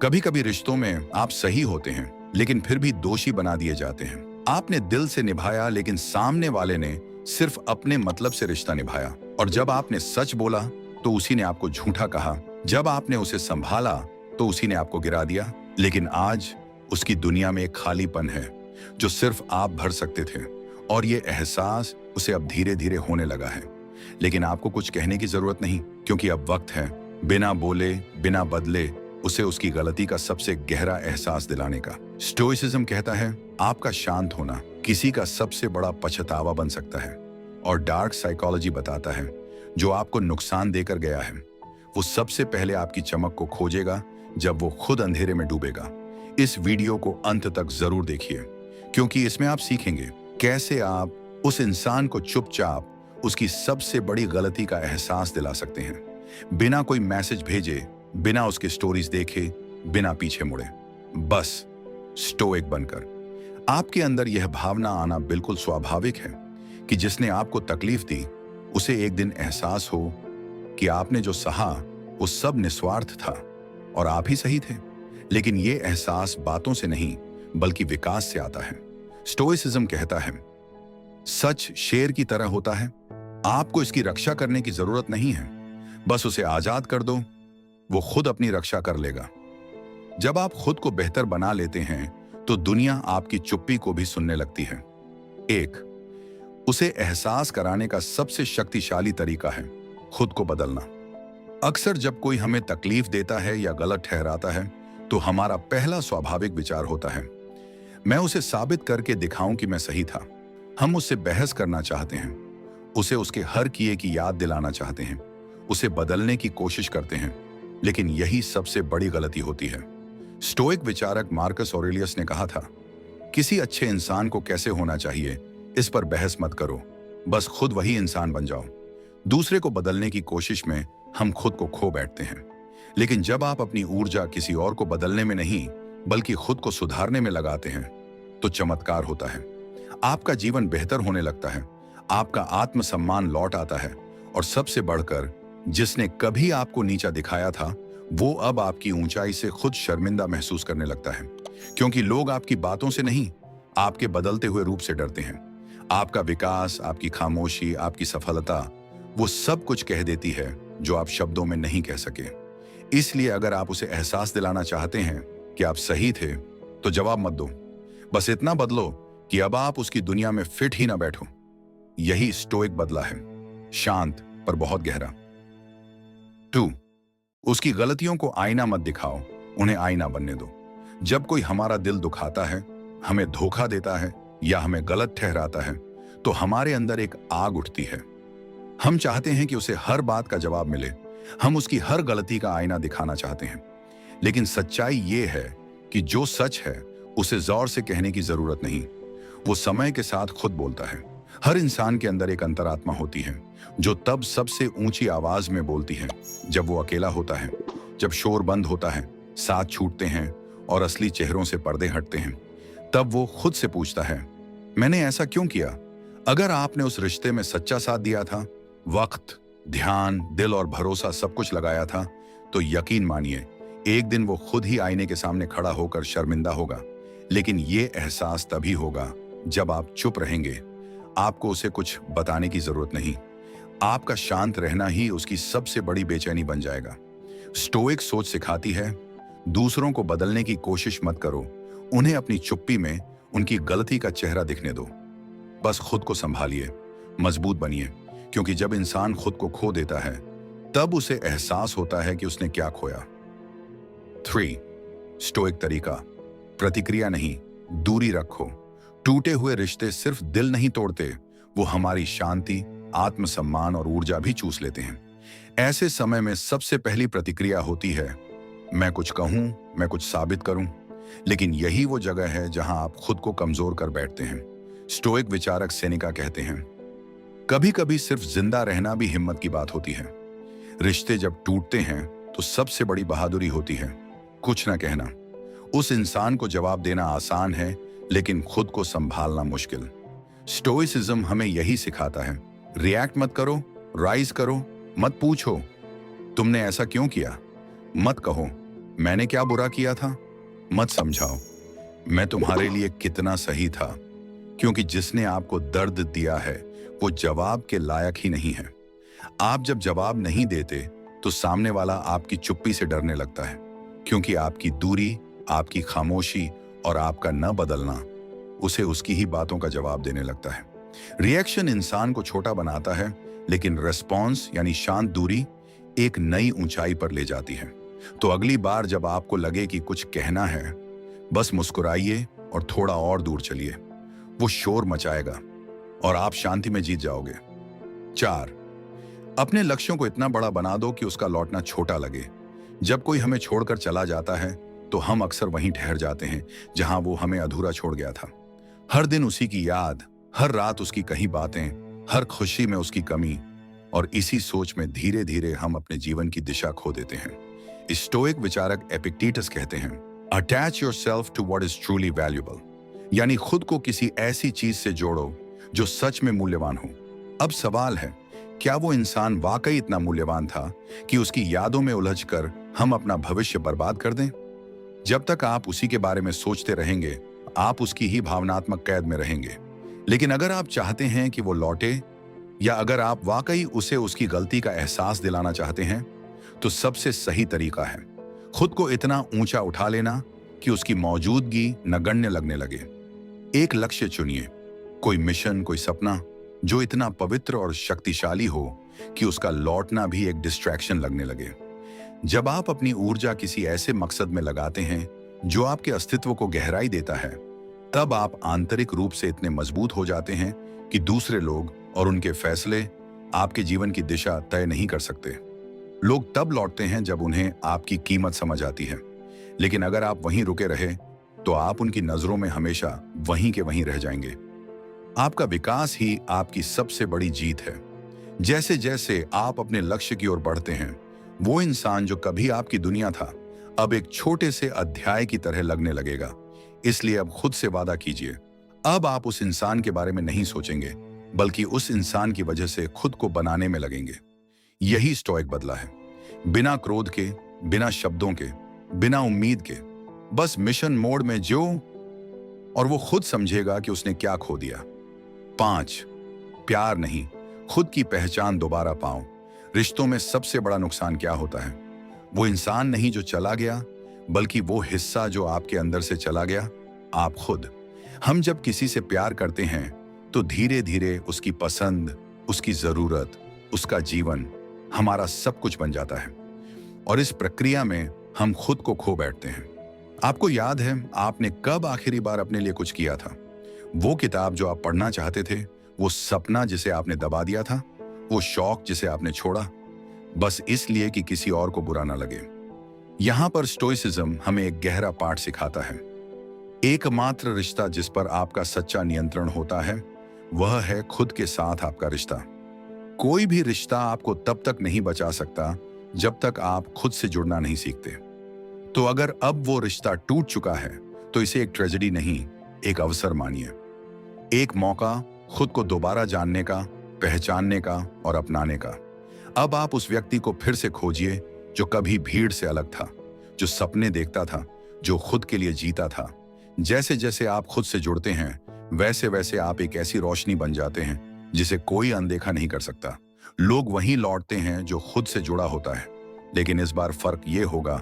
कभी कभी रिश्तों में आप सही होते हैं लेकिन फिर भी दोषी बना दिए जाते हैं। आपने दिल से निभाया लेकिन सामने वाले ने सिर्फ अपने मतलब से रिश्ता निभाया। और जब आपने सच बोला तो उसी ने आपको झूठा कहा। जब आपने उसे संभाला तो उसी ने आपको गिरा दिया। लेकिन आज उसकी दुनिया में एक खालीपन है जो सिर्फ आप भर सकते थे। और ये एहसास उसे अब धीरे धीरे होने लगा है। लेकिन आपको कुछ कहने की जरूरत नहीं, क्योंकि अब वक्त है बिना बोले बिना बदले उसे उसकी गलती का सबसे गहरा एहसास दिलाने का। स्टोइसिज्म कहता है आपका शांत होना किसी का सबसे बड़ा पछतावा बन सकता है। और डार्क साइकोलॉजी बताता है जो आपको नुकसान देकर गया है वो सबसे पहले आपकी चमक को खोजेगा जब वो खुद अंधेरे में डूबेगा। इस वीडियो को अंत तक जरूर देखिए, क्योंकि इसमें आप सीखेंगे कैसे आप उस इंसान को चुपचाप उसकी सबसे बड़ी गलती का एहसास दिला सकते हैं, बिना कोई मैसेज भेजे, बिना उसके स्टोरीज देखे, बिना पीछे मुड़े, बस स्टोइक बनकर। आपके अंदर यह भावना आना बिल्कुल स्वाभाविक है कि जिसने आपको तकलीफ दी उसे एक दिन एहसास हो कि आपने जो सहा वो सब निस्वार्थ था और आप ही सही थे। लेकिन ये एहसास बातों से नहीं बल्कि विकास से आता है। स्टोइसिज्म कहता है सच शेर की तरह होता है, आपको इसकी रक्षा करने की जरूरत नहीं है, बस उसे आजाद कर दो, वो खुद अपनी रक्षा कर लेगा। जब आप खुद को बेहतर बना लेते हैं तो दुनिया आपकी चुप्पी को भी सुनने लगती है। उसे एहसास कराने का सबसे शक्तिशाली तरीका है खुद को बदलना। अक्सर जब कोई हमें तकलीफ देता है या गलत ठहराता है तो हमारा पहला स्वाभाविक विचार होता है मैं उसे साबित करके दिखाऊं कि मैं सही था। हम उससे बहस करना चाहते हैं, उसे उसके हर किए की याद दिलाना चाहते हैं, उसे बदलने की कोशिश करते हैं। लेकिन यही सबसे बड़ी गलती होती है। स्टोइक विचारक मार्कस ऑरेलियस ने कहा था किसी अच्छे इंसान को कैसे होना चाहिए इस पर बहस मत करो, बस खुद वही इंसान बन जाओ। दूसरे को बदलने की कोशिश में हम खुद को खो बैठते हैं। लेकिन जब आप अपनी ऊर्जा किसी और को बदलने में नहीं बल्कि खुद को सुधारने में लगाते हैं तो चमत्कार होता है। आपका जीवन बेहतर होने लगता है, आपका आत्मसम्मान लौट आता है और सबसे बढ़कर जिसने कभी आपको नीचा दिखाया था वो अब आपकी ऊंचाई से खुद शर्मिंदा महसूस करने लगता है। क्योंकि लोग आपकी बातों से नहीं आपके बदलते हुए रूप से डरते हैं। आपका विकास, आपकी खामोशी, आपकी सफलता वो सब कुछ कह देती है जो आप शब्दों में नहीं कह सके। इसलिए अगर आप उसे एहसास दिलाना चाहते हैं कि आप सही थे तो जवाब मत दो, बस इतना बदलो कि अब आप उसकी दुनिया में फिट ही ना बैठो। यही स्टोइक बदला है, शांत पर बहुत गहरा। 2. उसकी गलतियों को आईना मत दिखाओ, उन्हें आईना बनने दो। जब कोई हमारा दिल दुखाता है, हमें धोखा देता है या हमें गलत ठहराता है तो हमारे अंदर एक आग उठती है। हम चाहते हैं कि उसे हर बात का जवाब मिले, हम उसकी हर गलती का आईना दिखाना चाहते हैं। लेकिन सच्चाई ये है कि जो सच है उसे जोर से कहने की जरूरत नहीं, वो समय के साथ खुद बोलता है। हर इंसान के अंदर एक अंतरात्मा होती है जो तब सबसे ऊंची आवाज में बोलती है जब वो अकेला होता है, जब शोर बंद होता है, साथ छूटते हैं और असली चेहरों से पर्दे हटते हैं। तब वो खुद से पूछता है मैंने ऐसा क्यों किया। अगर आपने उस रिश्ते में सच्चा साथ दिया था, वक्त, ध्यान, दिल और भरोसा सब कुछ लगाया था, तो यकीन मानिए एक दिन वो खुद ही आईने के सामने खड़ा होकर शर्मिंदा होगा। लेकिन ये एहसास तभी होगा जब आप चुप रहेंगे। आपको उसे कुछ बताने की जरूरत नहीं, आपका शांत रहना ही उसकी सबसे बड़ी बेचैनी बन जाएगा। स्टोइक सोच सिखाती है दूसरों को बदलने की कोशिश मत करो, उन्हें अपनी चुप्पी में उनकी गलती का चेहरा दिखने दो। बस खुद को संभालिए, मजबूत बनिए, क्योंकि जब इंसान खुद को खो देता है तब उसे एहसास होता है कि उसने क्या खोया। 3. स्टोइक तरीका, प्रतिक्रिया नहीं, दूरी रखो। टूटे हुए रिश्ते सिर्फ दिल नहीं तोड़ते, वो हमारी शांति, आत्मसम्मान और ऊर्जा भी चूस लेते हैं। ऐसे समय में सबसे पहली प्रतिक्रिया होती है मैं कुछ कहूं, मैं कुछ साबित करूं। लेकिन यही वो जगह है जहां आप खुद को कमजोर कर बैठते हैं। स्टोइक विचारक सेनेका कहते हैं कभी कभी सिर्फ जिंदा रहना भी हिम्मत की बात होती है। रिश्ते जब टूटते हैं तो सबसे बड़ी बहादुरी होती है कुछ ना कहना। उस इंसान को जवाब देना आसान है लेकिन खुद को संभालना मुश्किल। स्टोइसिज्म हमें यही सिखाता है रिएक्ट मत करो, राइज करो, मत पूछो तुमने ऐसा क्यों किया, मत कहो मैंने क्या बुरा किया था? मत समझाओ मैं तुम्हारे लिए कितना सही था, क्योंकि जिसने आपको दर्द दिया है वो जवाब के लायक ही नहीं है। आप जब जवाब नहीं देते तो सामने वाला आपकी चुप्पी से डरने लगता है, क्योंकि आपकी दूरी, आपकी खामोशी और आपका न बदलना उसे उसकी ही बातों का जवाब देने लगता है। रिएक्शन इंसान को छोटा बनाता है, लेकिन रेस्पॉन्स यानी शांत दूरी एक नई ऊंचाई पर ले जाती है। तो अगली बार जब आपको लगे कि कुछ कहना है, बस मुस्कुराइए और थोड़ा और दूर चलिए। वो शोर मचाएगा और आप शांति में जीत जाओगे। 4, अपने लक्ष्यों को इतना बड़ा बना दो कि उसका लौटना छोटा लगे। जब कोई हमें छोड़कर चला जाता है तो हम अक्सर वहीं ठहर जाते हैं जहां वो हमें अधूरा छोड़ गया था। हर दिन उसी की याद, हर रात उसकी कही बातें, हर खुशी में उसकी कमी, और इसी सोच में धीरे धीरे हम अपने जीवन की दिशा खो देते हैं। स्टोइक विचारक एपिक्टेटस कहते हैं, attach yourself to what is truly valuable, यानी खुद को किसी ऐसी चीज से जोड़ो जो सच में मूल्यवान हो। अब सवाल है, क्या वो इंसान वाकई इतना मूल्यवान था कि उसकी यादों में उलझकर हम अपना भविष्य बर्बाद कर दें? जब तक आप उसी के बारे में सोचते रहेंगे, आप उसकी ही भावनात्मक कैद में रहेंगे। लेकिन अगर आप चाहते हैं कि वो लौटे, या अगर आप वाकई उसे उसकी गलती का एहसास दिलाना चाहते हैं, तो सबसे सही तरीका है खुद को इतना ऊंचा उठा लेना कि उसकी मौजूदगी नगण्य लगने लगे। एक लक्ष्य चुनिए, कोई मिशन, कोई सपना जो इतना पवित्र और शक्तिशाली हो कि उसका लौटना भी एक डिस्ट्रैक्शन लगने लगे। जब आप अपनी ऊर्जा किसी ऐसे मकसद में लगाते हैं जो आपके अस्तित्व को गहराई देता है, तब आप आंतरिक रूप से इतने मजबूत हो जाते हैं कि दूसरे लोग और उनके फैसले आपके जीवन की दिशा तय नहीं कर सकते। लोग तब लौटते हैं जब उन्हें आपकी कीमत समझ आती है, लेकिन अगर आप वहीं रुके रहे तो आप उनकी नजरों में हमेशा वहीं के वहीं रह जाएंगे। आपका विकास ही आपकी सबसे बड़ी जीत है। जैसे जैसे आप अपने लक्ष्य की ओर बढ़ते हैं, वो इंसान जो कभी आपकी दुनिया था अब एक छोटे से अध्याय की तरह लगने लगेगा। इसलिए अब खुद से वादा कीजिए, अब आप उस इंसान के बारे में नहीं सोचेंगे, बल्कि उस इंसान की वजह से खुद को बनाने में लगेंगे। यही स्टोइक बदला है, बिना क्रोध के, बिना शब्दों के, बिना उम्मीद के, बस मिशन मोड में जो, और वो खुद समझेगा कि उसने क्या खो दिया। 5, प्यार नहीं, खुद की पहचान दोबारा पाओ। रिश्तों में सबसे बड़ा नुकसान क्या होता है? वो इंसान नहीं जो चला गया, बल्कि वो हिस्सा जो आपके अंदर से चला गया, आप खुद। हम जब किसी से प्यार करते हैं तो धीरे धीरे उसकी पसंद, उसकी जरूरत, उसका जीवन हमारा सब कुछ बन जाता है, और इस प्रक्रिया में हम खुद को खो बैठते हैं। आपको याद है आपने कब आखिरी बार अपने लिए कुछ किया था? वो किताब जो आप पढ़ना चाहते थे, वो सपना जिसे आपने दबा दिया था, वो शौक जिसे आपने छोड़ा, बस इसलिए कि किसी और को बुरा ना लगे। यहां पर स्टोइसिज्म हमें एक गहरा पाठ सिखाता है। एकमात्र रिश्ता जिस पर आपका सच्चा नियंत्रण होता है वह है खुद के साथ आपका रिश्ता। कोई भी रिश्ता आपको तब तक नहीं बचा सकता जब तक आप खुद से जुड़ना नहीं सीखते। तो अगर अब वो रिश्ता टूट चुका है तो इसे एक ट्रेजेडी नहीं, एक अवसर मानिए, एक मौका खुद को दोबारा जानने का, पहचानने का और अपनाने का। अब आप उस व्यक्ति को फिर से खोजिए जो कभी भीड़ से अलग था, जो सपने देखता था, जो खुद के लिए जीता था। जैसे जैसे आप खुद से जुड़ते हैं, वैसे वैसे आप एक ऐसी रोशनी बन जाते हैं जिसे कोई अनदेखा नहीं कर सकता। लोग वहीं लौटते हैं जो खुद से जुड़ा होता है, लेकिन इस बार फर्क ये होगा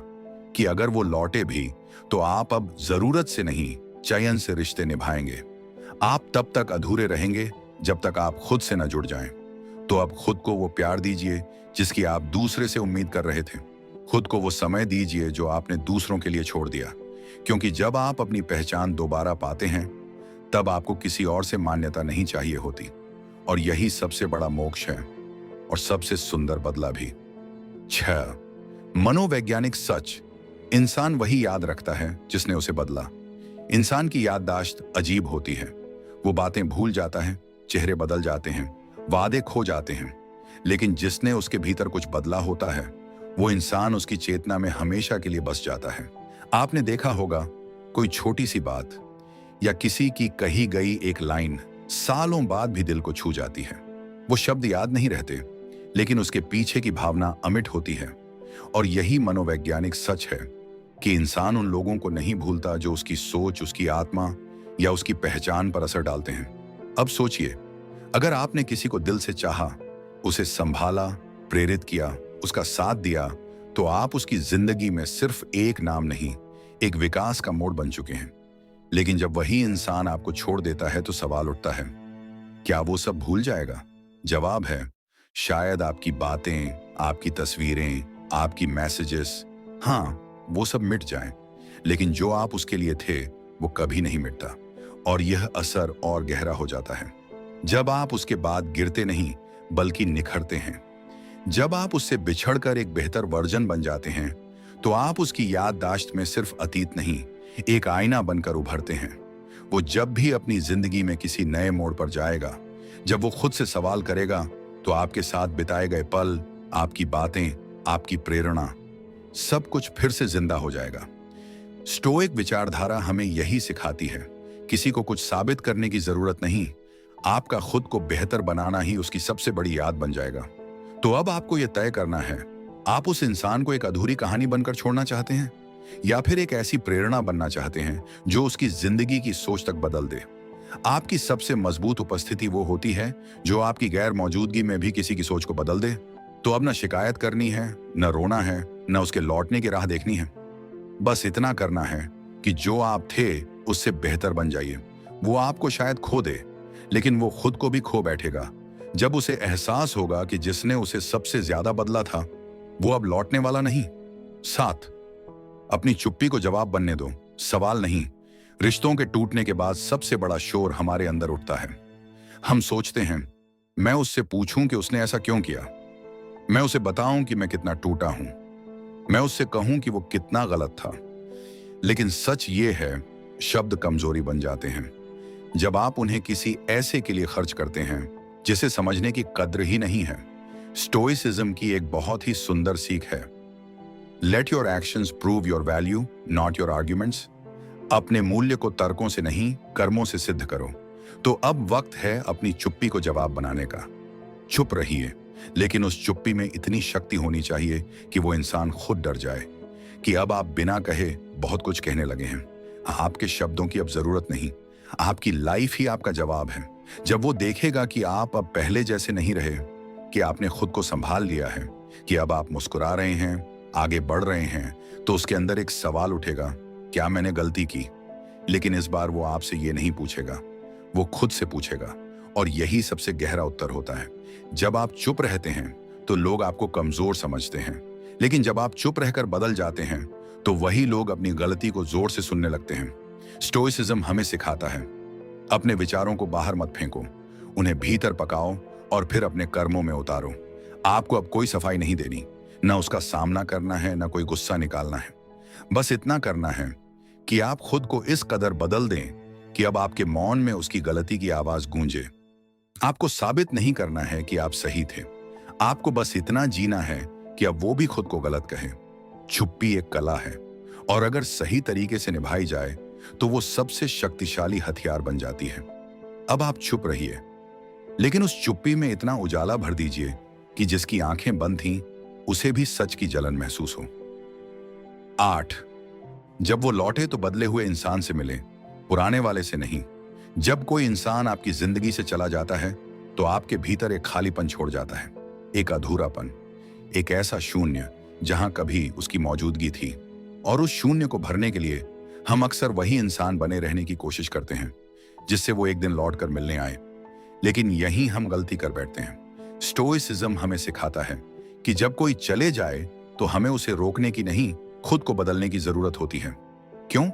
कि अगर वो लौटे भी तो आप अब जरूरत से नहीं, चयन से रिश्ते निभाएंगे। आप तब तक अधूरे रहेंगे जब तक आप खुद से न जुड़ जाएं। तो अब खुद को वो प्यार दीजिए जिसकी आप दूसरे से उम्मीद कर रहे थे। खुद को वो समय दीजिए जो आपने दूसरों के लिए छोड़ दिया, क्योंकि जब आप अपनी पहचान दोबारा पाते हैं तब आपको किसी और से मान्यता नहीं चाहिए होती। और यही सबसे बड़ा मोक्ष है और सबसे सुंदर बदला भी। 6, मनोवैज्ञानिक सच, इंसान वही याद रखता है जिसने उसे बदला। इंसान की याददाश्त अजीब होती है, वो बातें भूल जाता है, चेहरे बदल जाते हैं, वादे खो जाते हैं, लेकिन जिसने उसके भीतर कुछ बदला होता है वो इंसान उसकी चेतना में हमेशा के लिए बस जाता है। आपने देखा होगा कोई छोटी सी बात या किसी की कही गई एक लाइन सालों बाद भी दिल को छू जाती है। वो शब्द याद नहीं रहते, लेकिन उसके पीछे की भावना अमिट होती है। और यही मनोवैज्ञानिक सच है कि इंसान उन लोगों को नहीं भूलता जो उसकी सोच, उसकी आत्मा या उसकी पहचान पर असर डालते हैं। अब सोचिए, अगर आपने किसी को दिल से चाहा, उसे संभाला, प्रेरित किया, उसका साथ दिया, तो आप उसकी जिंदगी में सिर्फ एक नाम नहीं, एक विकास का मोड़ बन चुके हैं। लेकिन जब वही इंसान आपको छोड़ देता है तो सवाल उठता है, क्या वो सब भूल जाएगा? जवाब है, शायद आपकी बातें, आपकी तस्वीरें, आपकी मैसेजेस, हाँ, वो सब मिट जाएं, लेकिन जो आप उसके लिए थे वो कभी नहीं मिटता और यह असर और गहरा हो जाता है। जब आप उसके बाद गिरते नहीं बल्कि निखरते हैं, जब आप उससे बिछड़कर एक बेहतर वर्जन बन जाते हैं, तो आप उसकी याददाश्त में सिर्फ अतीत नहीं, एक आईना बनकर उभरते हैं। वो जब भी अपनी जिंदगी में किसी नए मोड़ पर जाएगा, जब वो खुद से सवाल करेगा, तो आपके साथ बिताए गए पल, आपकी बातें, आपकी प्रेरणा, सब कुछ फिर से जिंदा हो जाएगा। स्टोइक विचारधारा हमें यही सिखाती है, किसी को कुछ साबित करने की जरूरत नहीं, आपका खुद को बेहतर बनाना ही उसकी सबसे बड़ी याद बन जाएगा। तो अब आपको यह तय करना है, आप उस इंसान को एक अधूरी कहानी बनकर छोड़ना चाहते हैं या फिर एक ऐसी प्रेरणा बनना चाहते हैं जो उसकी जिंदगी की सोच तक बदल दे। आपकी सबसे मजबूत उपस्थिति वो होती है जो आपकी गैर मौजूदगी में भी किसी की सोच को बदल दे। तो अब न शिकायत करनी है, न रोना है, न उसके लौटने की राह देखनी है। बस इतना करना है कि जो आप थे उससे बेहतर बन जाइए। वो आपको शायद खो दे, लेकिन वो खुद को भी खो बैठेगा जब उसे एहसास होगा कि जिसने उसे सबसे ज्यादा बदला था वो अब लौटने वाला नहीं। 7, अपनी चुप्पी को जवाब बनने दो, सवाल नहीं। रिश्तों के टूटने के बाद सबसे बड़ा शोर हमारे अंदर उठता है। हम सोचते हैं, मैं उससे पूछूं कि उसने ऐसा क्यों किया, मैं उसे बताऊं कि मैं कितना टूटा हूं, मैं उससे कहूं कि वो कितना गलत था। लेकिन सच ये है, शब्द कमजोरी बन जाते हैं जब आप उन्हें किसी ऐसे के लिए खर्च करते हैं जिसे समझने की कद्र ही नहीं है। स्टोइसिज्म की एक बहुत ही सुंदर सीख है, let your actions prove your value, not your arguments. अपने मूल्य को तर्कों से नहीं, कर्मों से सिद्ध करो। तो अब वक्त है अपनी चुप्पी को जवाब बनाने का। चुप रहिए, लेकिन उस चुप्पी में इतनी शक्ति होनी चाहिए कि वो इंसान खुद डर जाए कि अब आप बिना कहे बहुत कुछ कहने लगे हैं। आपके शब्दों की अब जरूरत नहीं, आपकी लाइफ ही आपका जवाब है। जब वो देखेगा कि आप अब पहले जैसे नहीं रहे, कि आपने खुद को संभाल लिया है, कि अब आप मुस्कुरा रहे हैं, आगे बढ़ रहे हैं, तो उसके अंदर एक सवाल उठेगा, क्या मैंने गलती की? लेकिन इस बार वो आपसे ये नहीं पूछेगा, वो खुद से पूछेगा। और यही सबसे गहरा उत्तर होता है। जब आप चुप रहते हैं तो लोग आपको कमजोर समझते हैं, लेकिन जब आप चुप रहकर बदल जाते हैं तो वही लोग अपनी गलती को जोर से सुनने लगते हैं। स्टोइसिज्म हमें सिखाता है, अपने विचारों को बाहर मत फेंको, उन्हें भीतर पकाओ और फिर अपने कर्मों में उतारो। आपको अब कोई सफाई नहीं देनी, न उसका सामना करना है, न कोई गुस्सा निकालना है। बस इतना करना है कि आप खुद को इस कदर बदल दें कि अब आपके मौन में उसकी गलती की आवाज गूंजे। आपको साबित नहीं करना है कि आप सही थे, आपको बस इतना जीना है कि अब वो भी खुद को गलत कहे। चुप्पी एक कला है और अगर सही तरीके से निभाई जाए तो वो सबसे शक्तिशाली हथियार बन जाती है। अब आप चुप रहिए, लेकिन उस चुप्पी में इतना उजाला भर दीजिए कि जिसकी आंखें बंद थीं उसे भी सच की जलन महसूस हो। 8, जब वो लौटे तो बदले हुए इंसान से मिले, पुराने वाले से नहीं। जब कोई इंसान आपकी जिंदगी से चला जाता है तो आपके भीतर एक खालीपन छोड़ जाता है, एक अधूरापन, एक ऐसा शून्य जहां कभी उसकी मौजूदगी थी। और उस शून्य को भरने के लिए हम अक्सर वही इंसान बने रहने की कोशिश करते हैं जिससे वो एक दिन लौटकर मिलने आए। लेकिन यहीं हम गलती कर बैठते हैं। स्टोइसिज्म हमें सिखाता है कि जब कोई चले जाए तो हमें उसे रोकने की नहीं, खुद को बदलने की जरूरत होती है। क्यों?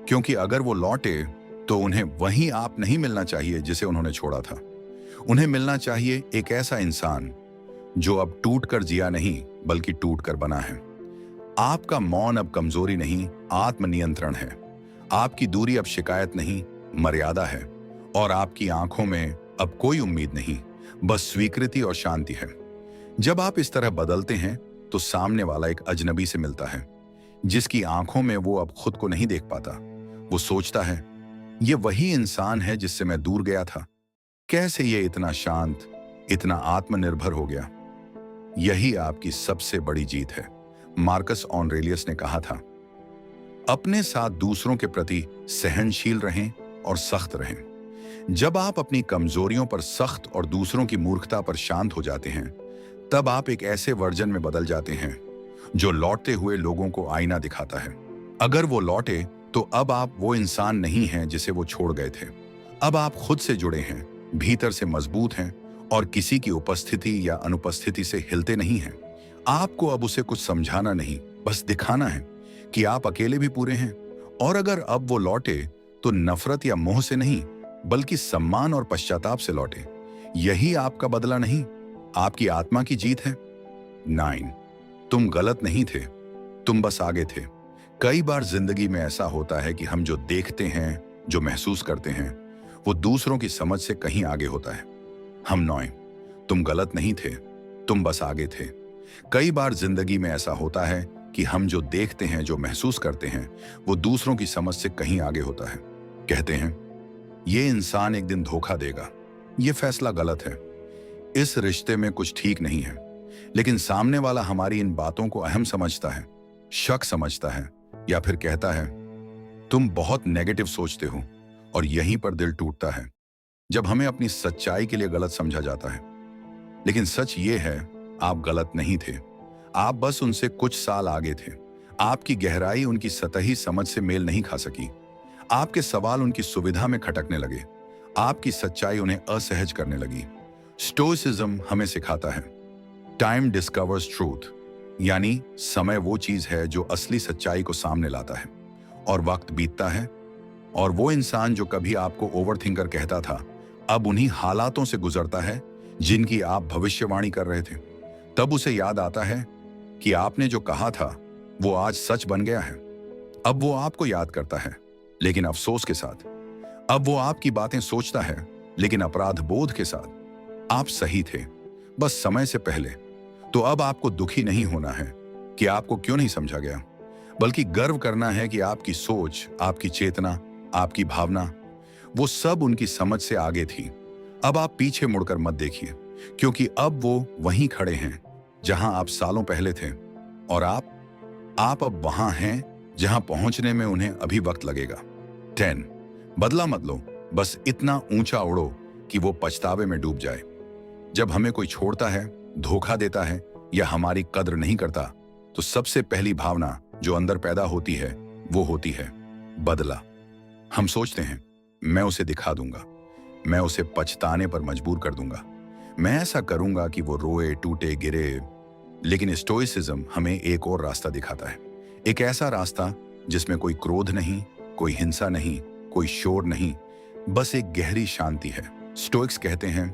क्योंकि अगर वो लौटे तो उन्हें वही आप नहीं मिलना चाहिए जिसे उन्होंने छोड़ा था। उन्हें मिलना चाहिए एक ऐसा इंसान जो अब टूट कर जिया नहीं बल्कि टूट कर बना है। आपका मौन अब कमजोरी नहीं, आत्मनियंत्रण है। आपकी दूरी अब शिकायत नहीं, मर्यादा है। और आपकी आंखों में अब कोई उम्मीद नहीं, बस स्वीकृति और शांति है। जब आप इस तरह बदलते हैं तो सामने वाला एक अजनबी से मिलता है जिसकी आंखों में वो अब खुद को नहीं देख पाता। वो सोचता है, ये वही इंसान है जिससे मैं दूर गया था। कैसे ये इतना शांत, इतना आत्मनिर्भर हो गया? यही आपकी सबसे बड़ी जीत है। मार्कस ऑरेलियस ने कहा था, अपने साथ दूसरों के प्रति सहनशील रहें और सख्त रहें। जब आप अपनी कमजोरियों पर सख्त और दूसरों की मूर्खता पर शांत हो जाते हैं, तब आप एक ऐसे वर्जन में बदल जाते हैं जो लौटते हुए लोगों को आईना दिखाता है। अगर वो लौटे तो अब आप वो इंसान नहीं हैं जिसे वो छोड़ गए थे। अब आप खुद से जुड़े हैं, भीतर से मजबूत हैं और किसी की उपस्थिति या अनुपस्थिति से हिलते नहीं हैं। आपको अब उसे कुछ समझाना नहीं, बस दिखाना है कि आप अकेले भी पूरे हैं। और अगर अब वो लौटे तो नफरत या मोह से नहीं, बल्कि सम्मान और पश्चाताप से लौटे। यही आपका बदला नहीं, आपकी आत्मा की जीत है। 9, तुम गलत नहीं थे, तुम बस आगे थे। कई बार जिंदगी में ऐसा होता है कि हम जो देखते हैं, जो महसूस करते हैं, वो दूसरों की समझ से कहीं आगे होता है। हम 9, तुम गलत नहीं थे, तुम बस आगे थे। कई बार जिंदगी में ऐसा होता है कि हम जो देखते हैं, जो महसूस करते हैं, वो दूसरों की समझ से कहीं आगे होता है। कहते हैं ये इंसान एक दिन धोखा देगा, ये फैसला गलत है, इस रिश्ते में कुछ ठीक नहीं है। लेकिन सामने वाला हमारी इन बातों को अहम समझता है, शक समझता है, या फिर कहता है तुम बहुत नेगेटिव सोचते हो। और यहीं पर दिल टूटता है, जब हमें अपनी सच्चाई के लिए गलत समझा जाता है। लेकिन सच ये है, आप गलत नहीं थे, आप बस उनसे कुछ साल आगे थे। आपकी गहराई उनकी सतही समझ से मेल नहीं खा सकी। आपके सवाल उनकी सुविधा में खटकने लगे, आपकी सच्चाई उन्हें असहज करने लगी। स्टोइसिज्म हमें सिखाता है टाइम डिस्कवर्स ट्रूथ, यानी समय वो चीज है जो असली सच्चाई को सामने लाता है। और वक्त बीतता है और वो इंसान जो कभी आपको ओवरथिंकर कहता था, अब उन्हीं हालातों से गुजरता है जिनकी आप भविष्यवाणी कर रहे थे। तब उसे याद आता है कि आपने जो कहा था वो आज सच बन गया है। अब वो आपको याद करता है, लेकिन अफसोस के साथ। अब वो आपकी बातें सोचता है, लेकिन अपराध बोध के साथ। आप सही थे, बस समय से पहले। तो अब आपको दुखी नहीं होना है कि आपको क्यों नहीं समझा गया, बल्कि गर्व करना है कि आपकी सोच, आपकी चेतना, आपकी भावना, वो सब उनकी समझ से आगे थी। अब आप पीछे मुड़कर मत देखिए, क्योंकि अब वो वहीं खड़े हैं जहां आप सालों पहले थे। और आप अब वहां हैं जहां पहुंचने में उन्हें अभी वक्त लगेगा। 10, बदला मत लो, बस इतना ऊंचा उड़ो कि वो पछतावे में डूब जाए। जब हमें कोई छोड़ता है, धोखा देता है या हमारी कद्र नहीं करता, तो सबसे पहली भावना जो अंदर पैदा होती है वो होती है बदला। हम सोचते हैं मैं उसे दिखा दूंगा, मैं उसे पछताने पर मजबूर कर दूंगा, मैं ऐसा करूंगा कि वो रोए, टूटे, गिरे। लेकिन स्टोइसिज्म हमें एक और रास्ता दिखाता है, एक ऐसा रास्ता जिसमें कोई क्रोध नहीं, कोई हिंसा नहीं, कोई शोर नहीं, बस एक गहरी शांति है। स्टोइक्स कहते हैं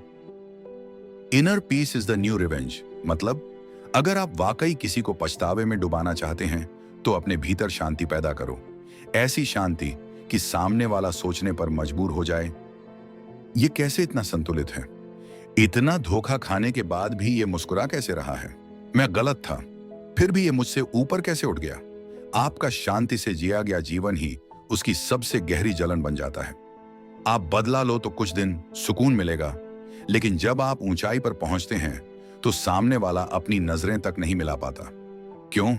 inner peace is the new revenge. मतलब अगर आप वाकई किसी को पछतावे में डुबाना चाहते हैं तो अपने भीतर शांति पैदा करो, ऐसी शांति कि सामने वाला सोचने पर मजबूर हो जाए, ये कैसे इतना संतुलित है, इतना धोखा खाने के बाद भी ये मुस्कुरा कैसे रहा है, मैं गलत था फिर भी ये मुझसे ऊपर कैसे उठ गया। आपका शांति से जिया गया जीवन ही उसकी सबसे गहरी जलन बन जाता है। आप बदला लो तो कुछ दिन सुकून मिलेगा, लेकिन जब आप ऊंचाई पर पहुंचते हैं तो सामने वाला अपनी नजरें तक नहीं मिला पाता। क्यों?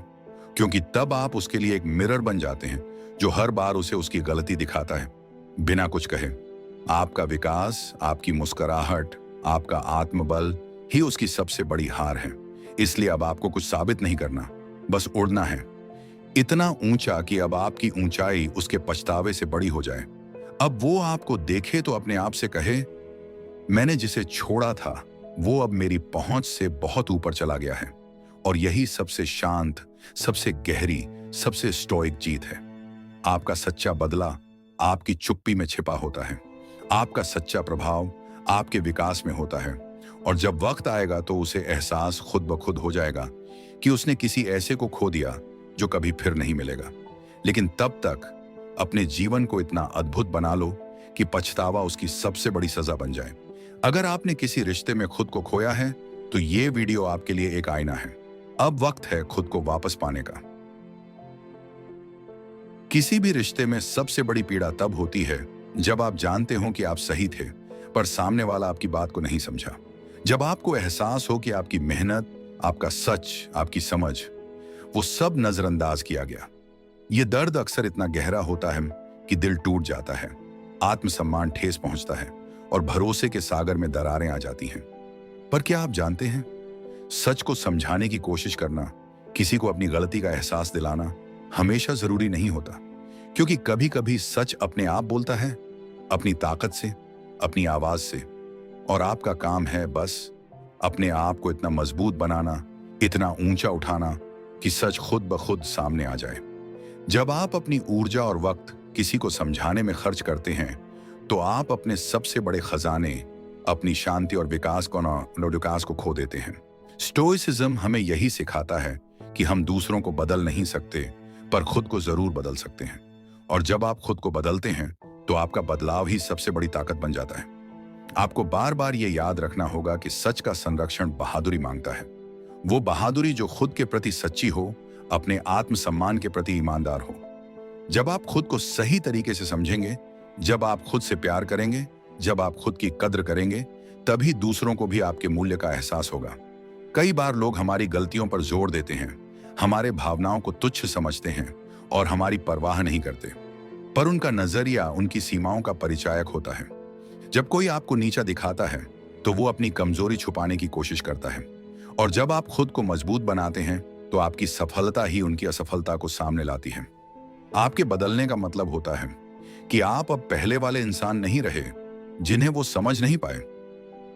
क्योंकि तब आप उसके लिए एक मिरर बन जाते हैं जो हर बार उसे उसकी गलती दिखाता है बिना कुछ कहे। आपका विकास, आपकी मुस्कुराहट, आपका आत्मबल ही उसकी सबसे बड़ी हार है। इसलिए अब आपको कुछ साबित नहीं करना, बस उड़ना है, इतना ऊंचा कि अब आपकी ऊंचाई उसके पछतावे से बड़ी हो जाए। अब वो आपको देखे तो अपने आप से कहे मैंने जिसे छोड़ा था वो अब मेरी पहुंच से बहुत ऊपर चला गया है। और यही सबसे शांत, सबसे गहरी, सबसे स्टोइक जीत है। आपका सच्चा बदला आपकी चुप्पी में छिपा होता है, आपका सच्चा प्रभाव आपके विकास में होता है। और जब वक्त आएगा तो उसे एहसास खुद ब खुद हो जाएगा कि उसने किसी ऐसे को खो दिया जो कभी फिर नहीं मिलेगा। लेकिन तब तक अपने जीवन को इतना अद्भुत बना लो कि पछतावा उसकी सबसे बड़ी सजा बन जाए। अगर आपने किसी रिश्ते में खुद को खोया है तो ये वीडियो आपके लिए एक आईना है। अब वक्त है खुद को वापस पाने का। किसी भी रिश्ते में सबसे बड़ी पीड़ा तब होती है जब आप जानते हो कि आप सही थे पर सामने वाला आपकी बात को नहीं समझा। जब आपको एहसास हो कि आपकी मेहनत, आपका सच, आपकी समझ, वो सब नजरअंदाज किया गया। ये दर्द अक्सर इतना गहरा होता है कि दिल टूट जाता है, आत्मसम्मान ठेस पहुंचता है और भरोसे के सागर में दरारें आ जाती हैं। पर क्या आप जानते हैं, सच को समझाने की कोशिश करना, किसी को अपनी गलती का एहसास दिलाना हमेशा जरूरी नहीं होता, क्योंकि कभी कभी सच अपने आप बोलता है, अपनी ताकत से, अपनी आवाज से। और आपका काम है बस अपने आप को इतना मजबूत बनाना, इतना ऊंचा उठाना कि सच खुद ब खुद सामने आ जाए। जब आप अपनी ऊर्जा और वक्त किसी को समझाने में खर्च करते हैं, तो आप अपने सबसे बड़े खजाने, अपनी शांति और विकास को खो देते हैं। स्टोइसिज्म हमें यही सिखाता है कि हम दूसरों को बदल नहीं सकते, पर खुद को जरूर बदल सकते हैं। और जब आप खुद को बदलते हैं, तो आपका बदलाव ही सबसे बड़ी ताकत बन जाता है। आपको बार बार ये याद रखना होगा कि सच का संरक्षण बहादुरी मांगता है। वो बहादुरी जो खुद के प्रति सच्ची हो, अपने आत्मसम्मान के प्रति ईमानदार हो। जब आप खुद को सही तरीके से समझेंगे, जब आप खुद से प्यार करेंगे, जब आप खुद की कद्र करेंगे, तभी दूसरों को भी आपके मूल्य का एहसास होगा। कई बार लोग हमारी गलतियों पर जोर देते हैं, हमारे भावनाओं को तुच्छ समझते हैं और हमारी परवाह नहीं करते, पर उनका नजरिया उनकी सीमाओं का परिचायक होता है। जब कोई आपको नीचा दिखाता है, तो वो अपनी कमजोरी छुपाने की कोशिश करता है, और जब आप खुद को मजबूत बनाते हैं, तो आपकी सफलता ही उनकी असफलता को सामने लाती है। आपके बदलने का मतलब होता है कि आप अब पहले वाले इंसान नहीं रहे जिन्हें वो समझ नहीं पाए।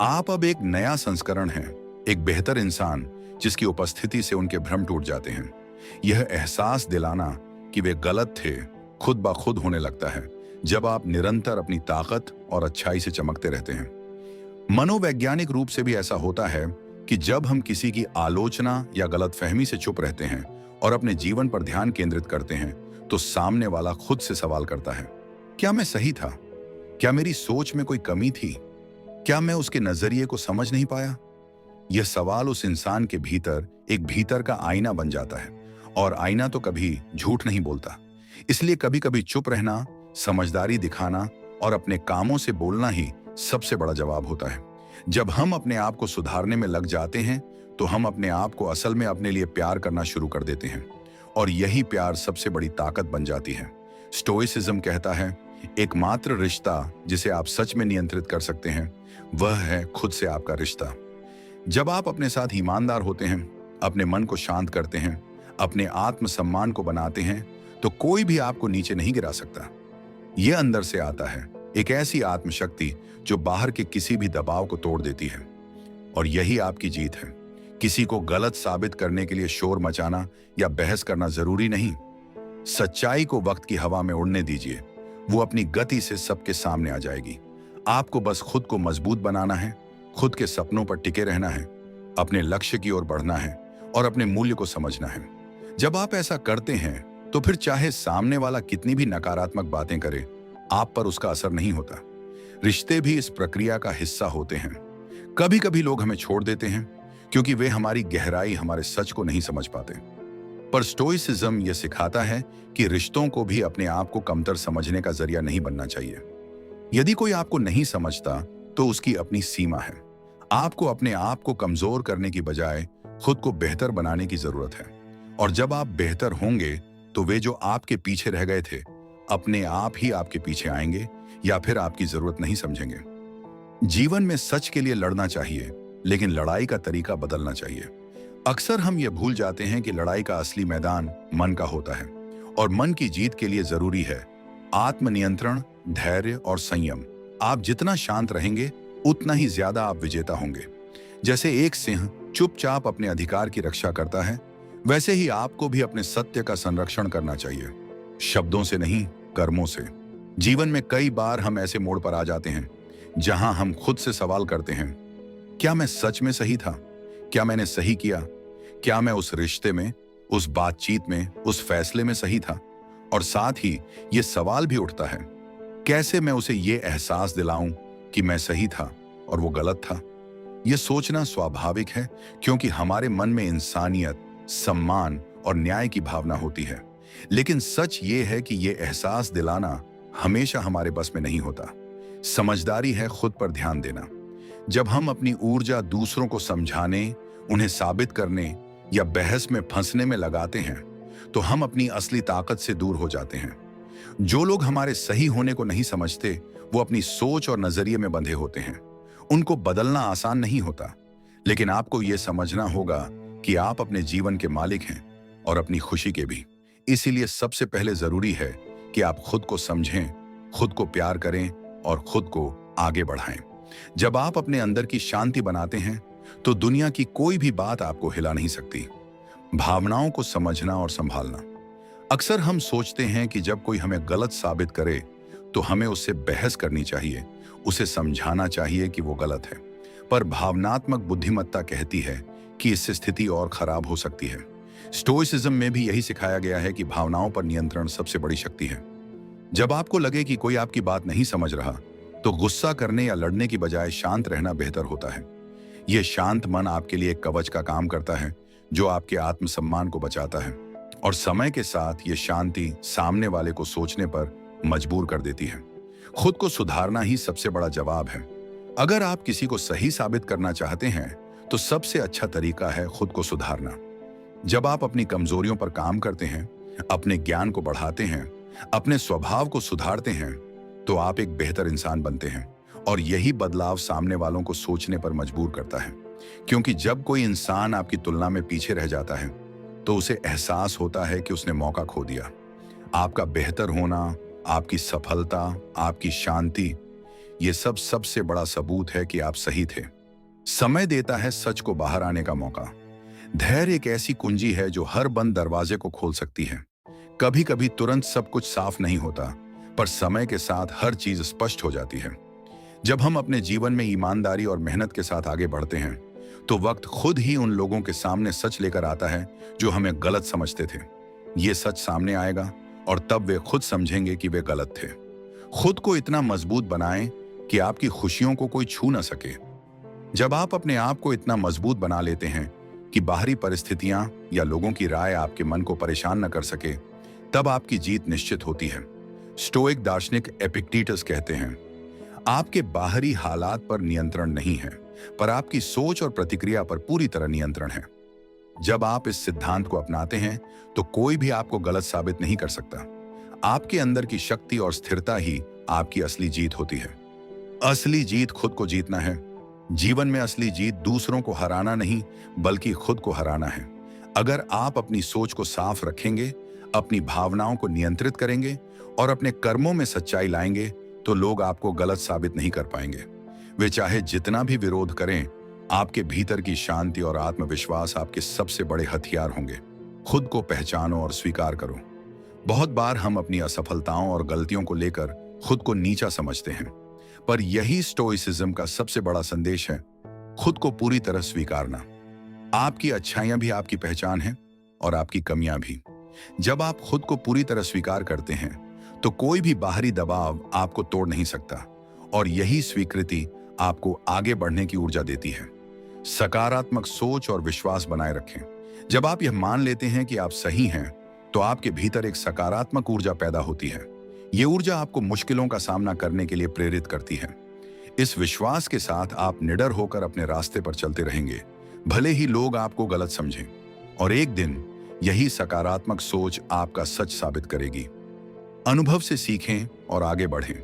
आप अब एक नया संस्करण हैं, एक बेहतर इंसान जिसकी उपस्थिति से उनके भ्रम टूट जाते हैं। यह एहसास दिलाना कि वे गलत थे खुद ब खुद होने लगता है जब आप निरंतर अपनी ताकत और अच्छाई से चमकते रहते हैं। मनोवैज्ञानिक रूप से भी ऐसा होता है कि जब हम किसी की आलोचना या गलतफहमी से चुप रहते हैं और अपने जीवन पर ध्यान केंद्रित करते हैं, तो सामने वाला खुद से सवाल करता है, क्या मैं सही था? क्या मेरी सोच में कोई कमी थी? क्या मैं उसके नजरिए को समझ नहीं पाया? यह सवाल उस इंसान के भीतर एक भीतर का आईना बन जाता है, और आईना तो कभी झूठ नहीं बोलता। इसलिए कभी कभी चुप रहना, समझदारी दिखाना और अपने कामों से बोलना ही सबसे बड़ा जवाब होता है। जब हम अपने आप को सुधारने में लग जाते हैं, तो हम अपने आप को असल में अपने लिए प्यार करना शुरू कर देते हैं, और यही प्यार सबसे बड़ी ताकत बन जाती है। स्टोइसिज्म कहता है, एकमात्र रिश्ता जिसे आप सच में नियंत्रित कर सकते हैं, वह है खुद से आपका रिश्ता। जब आप अपने साथ ईमानदार होते हैं, अपने मन को शांत करते हैं, अपने आत्मसम्मान को बनाते हैं, तो कोई भी आपको नीचे नहीं गिरा सकता। यह अंदर से आता है, एक ऐसी आत्मशक्ति जो बाहर के किसी भी दबाव को तोड़ देती है। और यही आपकी जीत है। किसी को गलत साबित करने के लिए शोर मचाना या बहस करना जरूरी नहीं। सच्चाई को वक्त की हवा में उड़ने दीजिए, वो अपनी गति से सबके सामने आ जाएगी। आपको बस खुद को मजबूत बनाना है, खुद के सपनों पर टिके रहना है, अपने लक्ष्य की ओर बढ़ना है और अपने मूल्य को समझना है। जब आप ऐसा करते हैं, तो फिर चाहे सामने वाला कितनी भी नकारात्मक बातें करे, आप पर उसका असर नहीं होता। रिश्ते भी इस प्रक्रिया का हिस्सा होते हैं। कभी कभी लोग हमें छोड़ देते हैं क्योंकि वे हमारी गहराई, हमारे सच को नहीं समझ पाते। पर स्टोइसिज्म यह सिखाता है कि रिश्तों को भी अपने आप को कमतर समझने का जरिया नहीं बनना चाहिए। यदि कोई आपको नहीं समझता, तो उसकी अपनी सीमा है। आपको अपने आप को कमजोर करने की बजाय खुद को बेहतर बनाने की जरूरत है। और जब आप बेहतर होंगे, तो वे जो आपके पीछे रह गए थे, अपने आप ही आपके पीछे आएंगे या फिर आपकी जरूरत नहीं समझेंगे। जीवन में सच के लिए लड़ना चाहिए, लेकिन लड़ाई का तरीका बदलना चाहिए। अक्सर हम ये भूल जाते हैं कि लड़ाई का असली मैदान मन का होता है, और मन की जीत के लिए जरूरी है आत्मनियंत्रण, धैर्य और संयम। आप जितना शांत रहेंगे, उतना ही ज्यादा आप विजेता होंगे। जैसे एक सिंह चुपचाप अपने अधिकार की रक्षा करता है, वैसे ही आपको भी अपने सत्य का संरक्षण करना चाहिए, शब्दों से नहीं, कर्मों से। जीवन में कई बार हम ऐसे मोड़ पर आ जाते हैं जहां हम खुद से सवाल करते हैं, क्या मैं सच में सही था? क्या मैंने सही किया? क्या मैं उस रिश्ते में, उस बातचीत में, उस फैसले में सही था? और साथ ही ये सवाल भी उठता है, कैसे मैं उसे ये एहसास दिलाऊं कि मैं सही था और वो गलत था? ये सोचना स्वाभाविक है, क्योंकि हमारे मन में इंसानियत, सम्मान और न्याय की भावना होती है। लेकिन सच ये है कि ये एहसास दिलाना हमेशा हमारे बस में नहीं होता। समझदारी है खुद पर ध्यान देना। जब हम अपनी ऊर्जा दूसरों को समझाने, उन्हें साबित करने या बहस में फंसने में लगाते हैं, तो हम अपनी असली ताकत से दूर हो जाते हैं। जो लोग हमारे सही होने को नहीं समझते, वो अपनी सोच और नजरिए में बंधे होते हैं। उनको बदलना आसान नहीं होता, लेकिन आपको यह समझना होगा कि आप अपने जीवन के मालिक हैं और अपनी खुशी के भी। इसीलिए सबसे पहले जरूरी है कि आप खुद को समझें, खुद को प्यार करें और खुद को आगे बढ़ाएं। जब आप अपने अंदर की शांति बनाते हैं, तो दुनिया की कोई भी बात आपको हिला नहीं सकती। भावनाओं को समझना और संभालना। अक्सर हम सोचते हैं कि जब कोई हमें गलत साबित करे तो हमें उससे बहस करनी चाहिए, उसे समझाना चाहिए कि वो गलत है। पर भावनात्मक बुद्धिमत्ता कहती है कि इससे स्थिति और खराब हो सकती है। स्टोइसिज्म में भी यही सिखाया गया है कि भावनाओं पर नियंत्रण सबसे बड़ी शक्ति है। जब आपको लगे कि कोई आपकी बात नहीं समझ रहा, तो गुस्सा करने या लड़ने की बजाय शांत रहना बेहतर होता है। यह शांत मन आपके लिए एक कवच का काम करता है, जो आपके आत्मसम्मान को बचाता है। और समय के साथ ये शांति सामने वाले को सोचने पर मजबूर कर देती है। खुद को सुधारना ही सबसे बड़ा जवाब है। अगर आप किसी को सही साबित करना चाहते हैं, तो सबसे अच्छा तरीका है खुद को सुधारना। जब आप अपनी कमजोरियों पर काम करते हैं, अपने ज्ञान को बढ़ाते हैं, अपने स्वभाव को सुधारते हैं, तो आप एक बेहतर इंसान बनते हैं। और यही बदलाव सामने वालों को सोचने पर मजबूर करता है। क्योंकि जब कोई इंसान आपकी तुलना में पीछे रह जाता है, तो उसे एहसास होता है कि उसने मौका खो दिया। आपका बेहतर होना, आपकी सफलता, आपकी शांति, ये सब सबसे बड़ा सबूत है कि आप सही थे। समय देता है सच को बाहर आने का मौका। धैर्य एक ऐसी कुंजी है जो हर बंद दरवाजे को खोल सकती है। कभी कभी तुरंत सब कुछ साफ नहीं होता, पर समय के साथ हर चीज स्पष्ट हो जाती है। जब हम अपने जीवन में ईमानदारी और मेहनत के साथ आगे बढ़ते हैं, तो वक्त खुद ही उन लोगों के सामने सच लेकर आता है जो हमें गलत समझते थे। ये सच सामने आएगा और तब वे खुद समझेंगे कि वे गलत थे। खुद को इतना मजबूत बनाएं कि आपकी खुशियों को कोई छू ना सके। जब आप अपने आप को इतना मजबूत बना लेते हैं कि बाहरी परिस्थितियां या लोगों की राय आपके मन को परेशान न कर सके, तब आपकी जीत निश्चित होती है। स्टोइक दार्शनिक एपिक्टेटस कहते हैं, आपके बाहरी हालात पर नियंत्रण नहीं है, पर आपकी सोच और प्रतिक्रिया पर पूरी तरह नियंत्रण है। जब आप इस सिद्धांत को अपनाते हैं, तो कोई भी आपको गलत साबित नहीं कर सकता। आपके अंदर की शक्ति और स्थिरता ही आपकी असली जीत होती है। असली जीत खुद को जीतना है। जीवन में असली जीत दूसरों को हराना नहीं, बल्कि खुद को हराना है। अगर आप अपनी सोच को साफ रखेंगे, अपनी भावनाओं को नियंत्रित करेंगे और अपने कर्मों में सच्चाई लाएंगे, तो लोग आपको गलत साबित नहीं कर पाएंगे। वे चाहे जितना भी विरोध करें, आपके भीतर की शांति और आत्मविश्वास आपके सबसे बड़े हथियार होंगे। खुद को पहचानो और स्वीकार करो। बहुत बार हम अपनी असफलताओं और गलतियों को लेकर खुद को नीचा समझते हैं, पर यही स्टोइसिज्म का सबसे बड़ा संदेश है, खुद को पूरी तरह स्वीकारना। आपकी अच्छाइयां भी आपकी पहचान है और आपकी कमियां भी। जब आप खुद को पूरी तरह स्वीकार करते हैं, तो कोई भी बाहरी दबाव आपको तोड़ नहीं सकता, और यही स्वीकृति आपको आगे बढ़ने की ऊर्जा देती है। सकारात्मक सोच और विश्वास बनाए रखें। जब आप यह मान लेते हैं कि आप सही हैं, तो आपके भीतर एक सकारात्मक ऊर्जा पैदा होती है। ये ऊर्जा आपको मुश्किलों का सामना करने के लिए प्रेरित करती है। इस विश्वास के साथ आप निडर होकर अपने रास्ते पर चलते रहेंगे, भले ही लोग आपको गलत समझें। और एक दिन यही सकारात्मक सोच आपका सच साबित करेगी। अनुभव से सीखें और आगे बढ़ें।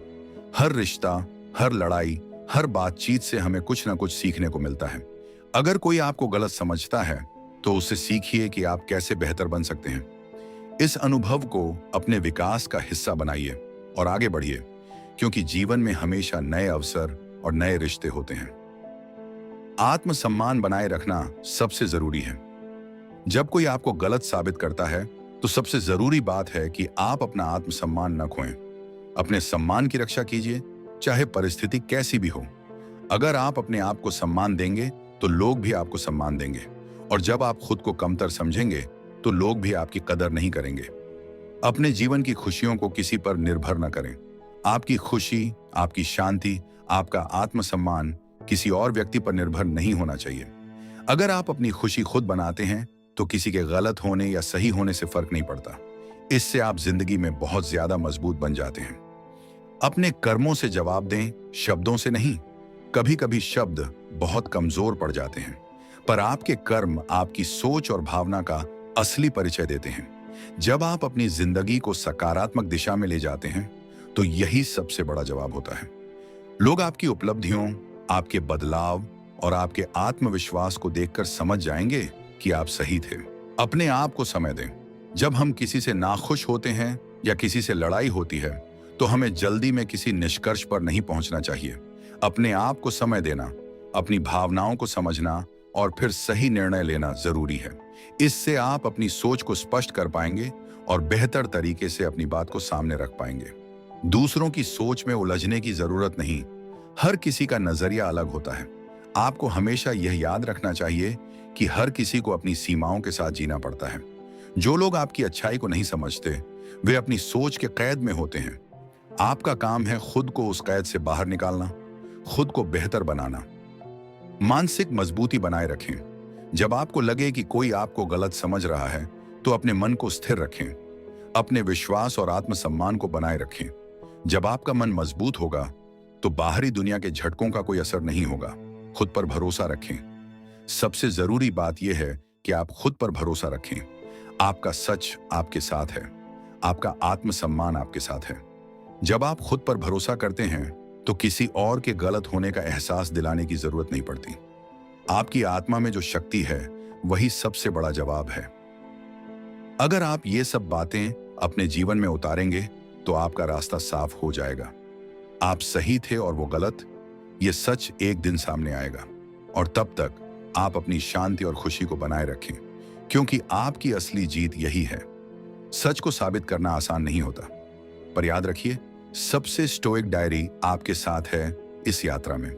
हर रिश्ता, हर लड़ाई, हर बातचीत से हमें कुछ ना कुछ सीखने को मिलता है। अगर कोई आपको गलत समझता है, तो उससे सीखिए कि आप कैसे बेहतर बन सकते हैं। इस अनुभव को अपने विकास का हिस्सा बनाइए और आगे बढ़िए, क्योंकि जीवन में हमेशा नए अवसर और नए रिश्ते होते हैं। आत्मसम्मान बनाए रखना सबसे जरूरी है। जब कोई आपको गलत साबित करता है, तो सबसे जरूरी बात है कि आप अपना आत्मसम्मान न खोएं। अपने सम्मान की रक्षा कीजिए, चाहे परिस्थिति कैसी भी हो। अगर आप अपने आप को सम्मान देंगे, तो लोग भी आपको सम्मान देंगे। और जब आप खुद को कमतर समझेंगे, तो लोग भी आपकी कदर नहीं करेंगे। अपने जीवन की खुशियों को किसी पर निर्भर न करें। आपकी खुशी, आपकी शांति, आपका आत्मसम्मान किसी और व्यक्ति पर निर्भर नहीं होना चाहिए। अगर आप अपनी खुशी खुद बनाते हैं, तो किसी के गलत होने या सही होने से फर्क नहीं पड़ता। इससे आप जिंदगी में बहुत ज्यादा मजबूत बन जाते हैं। अपने कर्मों से जवाब दें, शब्दों से नहीं। कभी कभी शब्द बहुत कमजोर पड़ जाते हैं, पर आपके कर्म आपकी सोच और भावना का असली परिचय देते हैं। जब आप अपनी जिंदगी को सकारात्मक दिशा में ले जाते हैं तो यही सबसे बड़ा जवाब होता है। लोग आपकी उपलब्धियों, आपके बदलाव और आपके आत्मविश्वास को देखकर समझ जाएंगे कि आप सही थे। अपने आप को समय दें। जब हम किसी से नाखुश होते हैं या किसी से लड़ाई होती है तो हमें जल्दी में किसी निष्कर्ष पर नहीं पहुंचना चाहिए। अपने आप को समय देना, अपनी भावनाओं को समझना और फिर सही निर्णय लेना जरूरी है। इससे आप अपनी सोच को स्पष्ट कर पाएंगे और बेहतर तरीके से अपनी बात को सामने रख पाएंगे। दूसरों की सोच में उलझने की जरूरत नहीं। हर किसी का नजरिया अलग होता है। आपको हमेशा यह याद रखना चाहिए कि हर किसी को अपनी सीमाओं के साथ जीना पड़ता है। जो लोग आपकी अच्छाई को नहीं समझते वे अपनी सोच के कैद में होते हैं। आपका काम है खुद को उस कैद से बाहर निकालना, खुद को बेहतर बनाना। मानसिक मजबूती बनाए रखें। जब आपको लगे कि कोई आपको गलत समझ रहा है तो अपने मन को स्थिर रखें। अपने विश्वास और आत्मसम्मान को बनाए रखें। जब आपका मन मजबूत होगा तो बाहरी दुनिया के झटकों का कोई असर नहीं होगा। खुद पर भरोसा रखें। सबसे जरूरी बात यह है कि आप खुद पर भरोसा रखें। आपका सच आपके साथ है, आपका आत्मसम्मान आपके साथ है। जब आप खुद पर भरोसा करते हैं तो किसी और के गलत होने का एहसास दिलाने की जरूरत नहीं पड़ती। आपकी आत्मा में जो शक्ति है वही सबसे बड़ा जवाब है। अगर आप ये सब बातें अपने जीवन में उतारेंगे तो आपका रास्ता साफ हो जाएगा। आप सही थे और वो गलत, ये सच एक दिन सामने आएगा। और तब तक आप अपनी शांति और खुशी को बनाए रखें, क्योंकि आपकी असली जीत यही है। सच को साबित करना आसान नहीं होता, पर याद रखिए, सबसे स्टोइक डायरी आपके साथ है इस यात्रा में।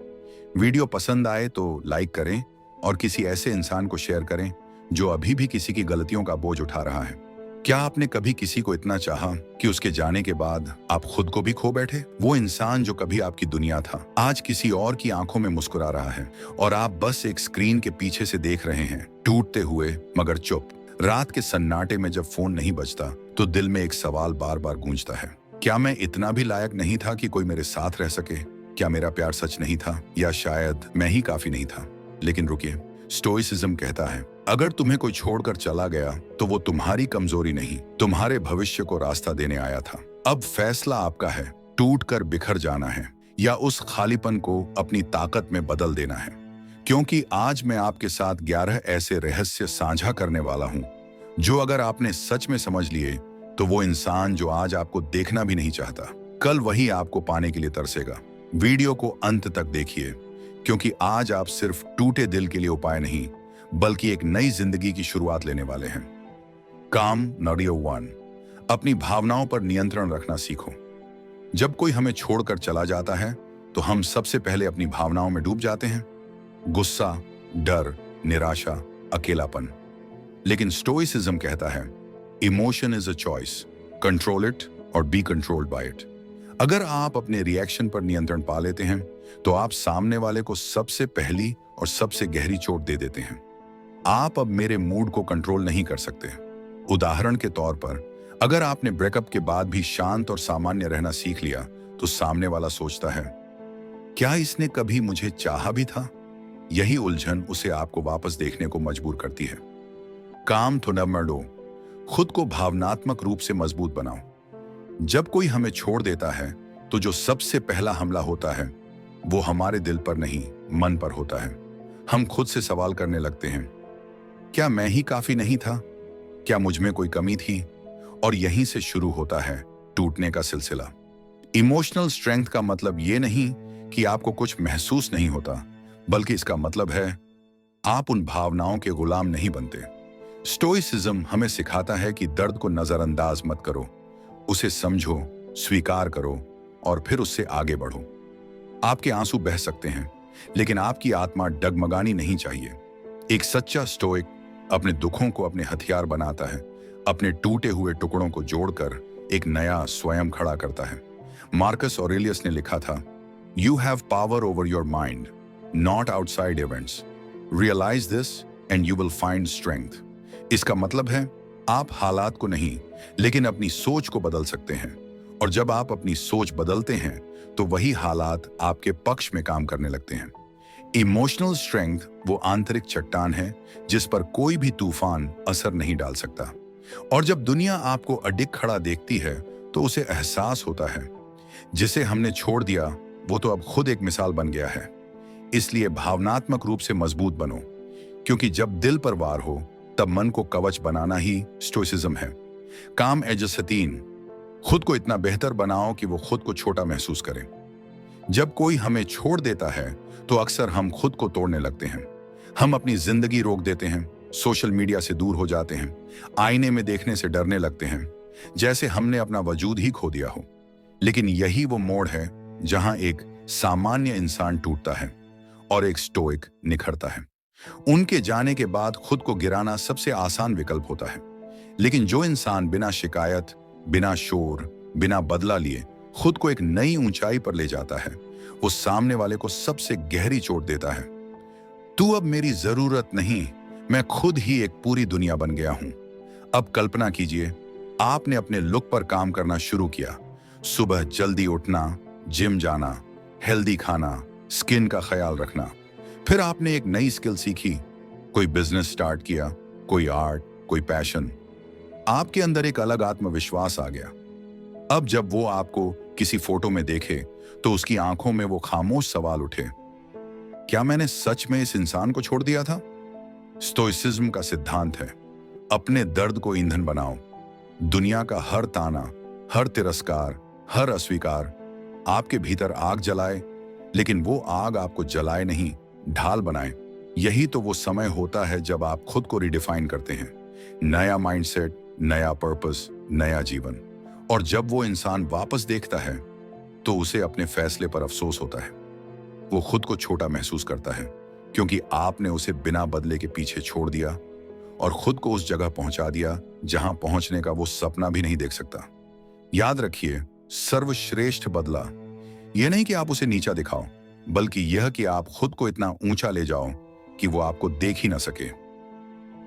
वीडियो पसंद आए तो लाइक करें और किसी ऐसे इंसान को शेयर करें जो अभी भी किसी की गलतियों का बोझ उठा रहा है। क्या आपने कभी किसी को इतना चाहा कि उसके जाने के बाद आप खुद को भी खो बैठे? वो इंसान जो कभी आपकी दुनिया था आज किसी और की आंखों में मुस्कुरा रहा है और आप बस एक स्क्रीन के पीछे से देख रहे हैं, टूटते हुए मगर चुप। रात के सन्नाटे में जब फोन नहीं बजता तो दिल में एक सवाल बार बार गूंजता है, क्या मैं इतना भी लायक नहीं था कि कोई मेरे साथ रह सके? क्या मेरा प्यार सच नहीं था, या शायद मैं ही काफी नहीं था? लेकिन रुकिए, स्टोइसिज्म कहता है अगर तुम्हें कोई छोड़कर चला गया तो वो तुम्हारी कमजोरी नहीं, तुम्हारे भविष्य को रास्ता देने आया था। अब फैसला आपका है, टूट कर बिखर जाना है या उस खालीपन को अपनी ताकत में बदल देना है। क्योंकि आज मैं आपके साथ 11 ऐसे रहस्य साझा करने वाला हूं जो अगर आपने सच में समझ लिए तो वो इंसान जो आज आपको देखना भी नहीं चाहता, कल वही आपको पाने के लिए तरसेगा। वीडियो को अंत तक देखिए, क्योंकि आज आप सिर्फ टूटे दिल के लिए उपाय नहीं बल्कि एक नई जिंदगी की शुरुआत लेने वाले हैं। काम नंबर 1, अपनी भावनाओं पर नियंत्रण रखना सीखो। जब कोई हमें छोड़कर चला जाता है तो हम सबसे पहले अपनी भावनाओं में डूब जाते हैं, गुस्सा, डर, निराशा, अकेलापन। लेकिन स्टोइसिज्म कहता है emotion is a choice, control it और बी कंट्रोल्ड बाय इट। अगर आप अपने रिएक्शन पर नियंत्रण पा लेते हैं तो आप सामने वाले को सबसे पहली और सबसे गहरी चोट दे देते हैं। आप अब मेरे मूड को कंट्रोल नहीं कर सकते। उदाहरण के तौर पर, अगर आपने ब्रेकअप के बाद भी शांत और सामान्य रहना सीख लिया तो सामने वाला सोचता है, क्या इसने कभी मुझे चाहा भी था? यही उलझन उसे आपको वापस देखने को मजबूर करती है। काम तो नंबर 2, खुद को भावनात्मक रूप से मजबूत बनाओ। जब कोई हमें छोड़ देता है तो जो सबसे पहला हमला होता है वो हमारे दिल पर नहीं, मन पर होता है। हम खुद से सवाल करने लगते हैं, क्या मैं ही काफी नहीं था? क्या मुझ में कोई कमी थी? और यहीं से शुरू होता है टूटने का सिलसिला। इमोशनल स्ट्रेंथ का मतलब ये नहीं कि आपको कुछ महसूस नहीं होता, बल्कि इसका मतलब है आप उन भावनाओं के गुलाम नहीं बनते। स्टोइसिज्म हमें सिखाता है कि दर्द को नजरअंदाज मत करो, उसे समझो, स्वीकार करो और फिर उससे आगे बढ़ो। आपके आंसू बह सकते हैं, लेकिन आपकी आत्मा डगमगानी नहीं चाहिए। एक सच्चा स्टोइक अपने दुखों को अपने हथियार बनाता है, अपने टूटे हुए टुकड़ों को जोड़कर एक नया स्वयं खड़ा करता है। मार्कस ऑरेलियस ने लिखा था, you have power over your mind, not outside events. Realise this and you will find strength. इसका मतलब है आप हालात को नहीं, लेकिन अपनी सोच को बदल सकते हैं। और जब आप अपनी सोच बदलते हैं तो वही हालात आपके पक्ष में काम करने लगते हैं। इमोशनल स्ट्रेंथ वो आंतरिक चट्टान है जिस पर कोई भी तूफान असर नहीं डाल सकता। और जब दुनिया आपको अडिग खड़ा देखती है तो उसे एहसास होता है, जिसे हमने छोड़ दिया वो तो अब खुद एक मिसाल बन गया है। इसलिए भावनात्मक रूप से मजबूत बनो, क्योंकि जब दिल पर वार हो तब मन को कवच बनाना ही स्टोइसिज्म है। काम एजसतीन, खुद को इतना बेहतर बनाओ कि वो खुद को छोटा महसूस करे। जब कोई हमें छोड़ देता है तो अक्सर हम खुद को तोड़ने लगते हैं। हम अपनी जिंदगी रोक देते हैं, सोशल मीडिया से दूर हो जाते हैं, आईने में देखने से डरने लगते हैं, जैसे हमने अपना वजूद ही खो दिया हो। लेकिन यही वो मोड़ है जहां एक सामान्य इंसान टूटता है और एक स्टोइक निखरता है। उनके जाने के बाद खुद को गिराना सबसे आसान विकल्प होता है, लेकिन जो इंसान बिना शिकायत, बिना शोर, बिना बदला लिए खुद को एक नई ऊंचाई पर ले जाता है, वो सामने वाले को सबसे गहरी चोट देता है। तू अब मेरी जरूरत नहीं, मैं खुद ही एक पूरी दुनिया बन गया हूं। अब कल्पना कीजिए, आपने अपने लुक पर काम करना शुरू किया। सुबह जल्दी उठना, जिम जाना, हेल्दी खाना, स्किन का ख्याल रखना। फिर आपने एक नई स्किल सीखी, कोई बिजनेस स्टार्ट किया, कोई आर्ट, कोई पैशन। आपके अंदर एक अलग आत्मविश्वास आ गया। अब जब वो आपको किसी फोटो में देखे तो उसकी आंखों में वो खामोश सवाल उठे, क्या मैंने सच में इस इंसान को छोड़ दिया था? स्टोइसिज्म का सिद्धांत है, अपने दर्द को ईंधन बनाओ। दुनिया का हर ताना, हर तिरस्कार, हर अस्वीकार आपके भीतर आग जलाए, लेकिन वो आग आपको जलाए नहीं, ढाल बनाए। यही तो वो समय होता है जब आप खुद को रिडिफाइन करते हैं। नया माइंडसेट, नया पर्पस, नया जीवन। और जब वो इंसान वापस देखता है तो उसे अपने फैसले पर अफसोस होता है। वो खुद को छोटा महसूस करता है, क्योंकि आपने उसे बिना बदले के पीछे छोड़ दिया और खुद को उस जगह पहुंचा दिया जहां पहुंचने का वो सपना भी नहीं देख सकता। याद रखिए, सर्वश्रेष्ठ बदला यह नहीं कि आप उसे नीचा दिखाओ, बल्कि यह कि आप खुद को इतना ऊंचा ले जाओ कि वो आपको देख ही ना सके।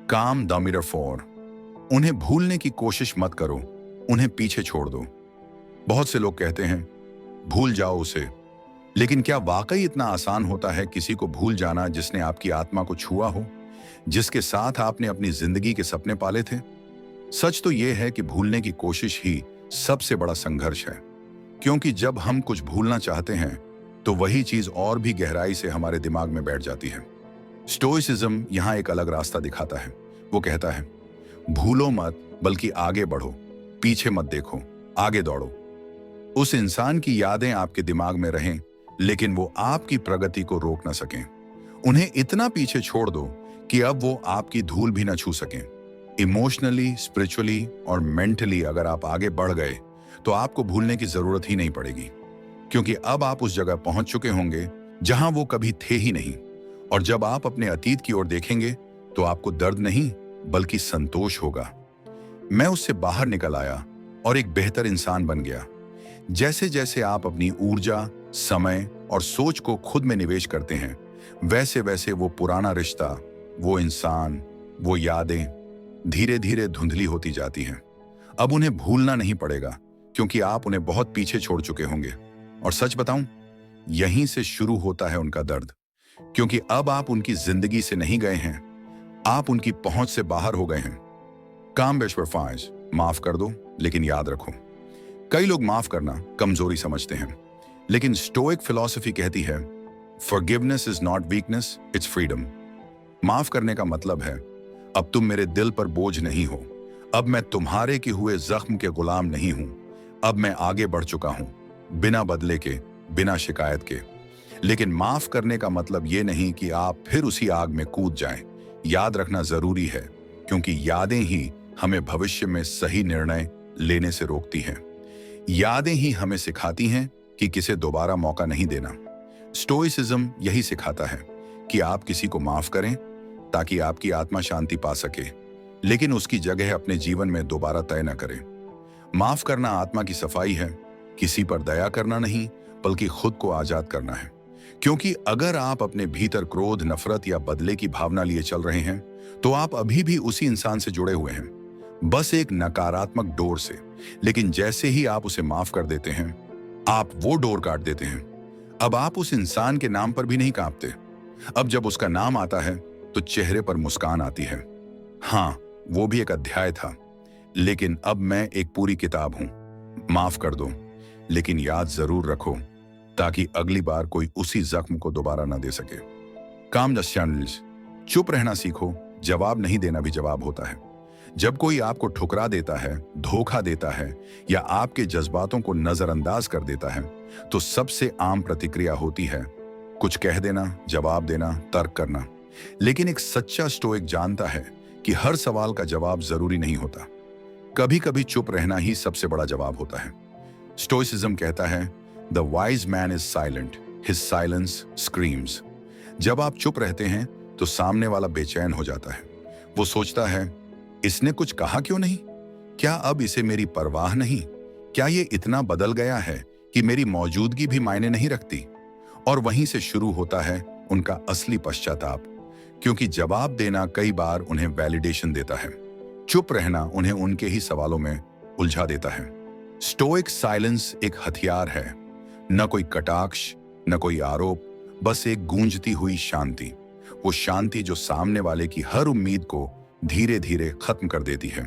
काम द मिरर फॉर, उन्हें भूलने की कोशिश मत करो, उन्हें पीछे छोड़ दो। बहुत से लोग कहते हैं भूल जाओ उसे, लेकिन क्या वाकई इतना आसान होता है किसी को भूल जाना जिसने आपकी आत्मा को छुआ हो, जिसके साथ आपने अपनी जिंदगी के सपने पाले थे? सच तो यह है कि भूलने की कोशिश ही सबसे बड़ा संघर्ष है, क्योंकि जब हम कुछ भूलना चाहते हैं तो वही चीज और भी गहराई से हमारे दिमाग में बैठ जाती है। स्टोइसिज्म यहां एक अलग रास्ता दिखाता है। वो कहता है, भूलो मत, बल्कि आगे बढ़ो, पीछे मत देखो, आगे दौड़ो। उस इंसान की यादें आपके दिमाग में रहें, लेकिन वो आपकी प्रगति को रोक ना सकें। उन्हें इतना पीछे छोड़ दो कि अब वो आपकी धूल भी ना छू सकें। इमोशनली, स्पिरिचुअली और मेंटली अगर आप आगे बढ़ गए तो आपको भूलने की जरूरत ही नहीं पड़ेगी, क्योंकि अब आप उस जगह पहुंच चुके होंगे जहां वो कभी थे ही नहीं। और जब आप अपने अतीत की ओर देखेंगे तो आपको दर्द नहीं, बल्कि संतोष होगा। मैं उससे बाहर निकल आया और एक बेहतर इंसान बन गया। जैसे जैसे आप अपनी ऊर्जा, समय और सोच को खुद में निवेश करते हैं, वैसे वैसे वो पुराना रिश्ता, वो इंसान, वो यादें धीरे धीरे धुंधली होती जाती हैं। अब उन्हें भूलना नहीं पड़ेगा, क्योंकि आप उन्हें बहुत पीछे छोड़ चुके होंगे। और सच बताऊं, यहीं से शुरू होता है उनका दर्द, क्योंकि अब आप उनकी जिंदगी से नहीं गए हैं, आप उनकी पहुंच से बाहर हो गए हैं। काम बेशवर्फाइज, माफ कर दो, लेकिन याद रखो, कई लोग माफ करना कमजोरी समझते हैं, लेकिन स्टोइक फिलॉसफी कहती है, forgiveness is not weakness, it's freedom. माफ करने का मतलब है, अब तुम मेरे दिल पर बोझ नहीं हो, अब मैं तुम्हारे के हुए जख्म के गुलाम नहीं हूं, अब मैं आगे बढ़ चुका हूं, बिना बदले के, बिना शिकायत के। लेकिन माफ करने का मतलब ये नहीं कि आप फिर उसी आग में कूद जाएं। याद रखना जरूरी है, क्योंकि यादें ही हमें भविष्य में सही निर्णय लेने से रोकती हैं। यादें ही हमें सिखाती हैं कि किसे दोबारा मौका नहीं देना। स्टोइसिज्म यही सिखाता है कि आप किसी को माफ करें ताकि आपकी आत्मा शांति पा सके, लेकिन उसकी जगह अपने जीवन में दोबारा तय न करें। माफ करना आत्मा की सफाई है, किसी पर दया करना नहीं, बल्कि खुद को आजाद करना है। क्योंकि अगर आप अपने भीतर क्रोध, नफरत या बदले की भावना लिए चल रहे हैं, तो आप अभी भी उसी इंसान से जुड़े हुए हैं, बस एक नकारात्मक डोर से। लेकिन जैसे ही आप उसे माफ कर देते हैं, आप वो डोर काट देते हैं। अब आप उस इंसान के नाम पर भी नहीं कांपते। अब जब उसका नाम आता है तो चेहरे पर मुस्कान आती है। हाँ, वो भी एक अध्याय था, लेकिन अब मैं एक पूरी किताब हूं। माफ कर दो, लेकिन याद जरूर रखो, ताकि अगली बार कोई उसी जख्म को दोबारा ना दे सके। कामनेस चैनल्स, चुप रहना सीखो, जवाब नहीं देना भी जवाब होता है। जब कोई आपको ठुकरा देता है, धोखा देता है या आपके जज्बातों को नजरअंदाज कर देता है, तो सबसे आम प्रतिक्रिया होती है कुछ कह देना, जवाब देना, तर्क करना। लेकिन एक सच्चा स्टोइक जानता है कि हर सवाल का जवाब जरूरी नहीं होता। कभी कभी चुप रहना ही सबसे बड़ा जवाब होता है। स्टोइसिज्म कहता है the wise man is silent, his silence screams. जब आप चुप रहते हैं तो सामने वाला बेचैन हो जाता है। वो सोचता है, इसने कुछ कहा क्यों नहीं? क्या अब इसे मेरी परवाह नहीं? क्या ये इतना बदल गया है कि मेरी मौजूदगी भी मायने नहीं रखती? और वहीं से शुरू होता है उनका असली पश्चाताप, क्योंकि जवाब देना कई बार उन्हें वैलिडेशन देता है, चुप रहना उन्हें उनके ही सवालों में उलझा देता है। स्टोइक साइलेंस एक हथियार है, न कोई कटाक्ष, न कोई आरोप, बस एक गूंजती हुई शांति। वो शांति जो सामने वाले की हर उम्मीद को धीरे धीरे खत्म कर देती है।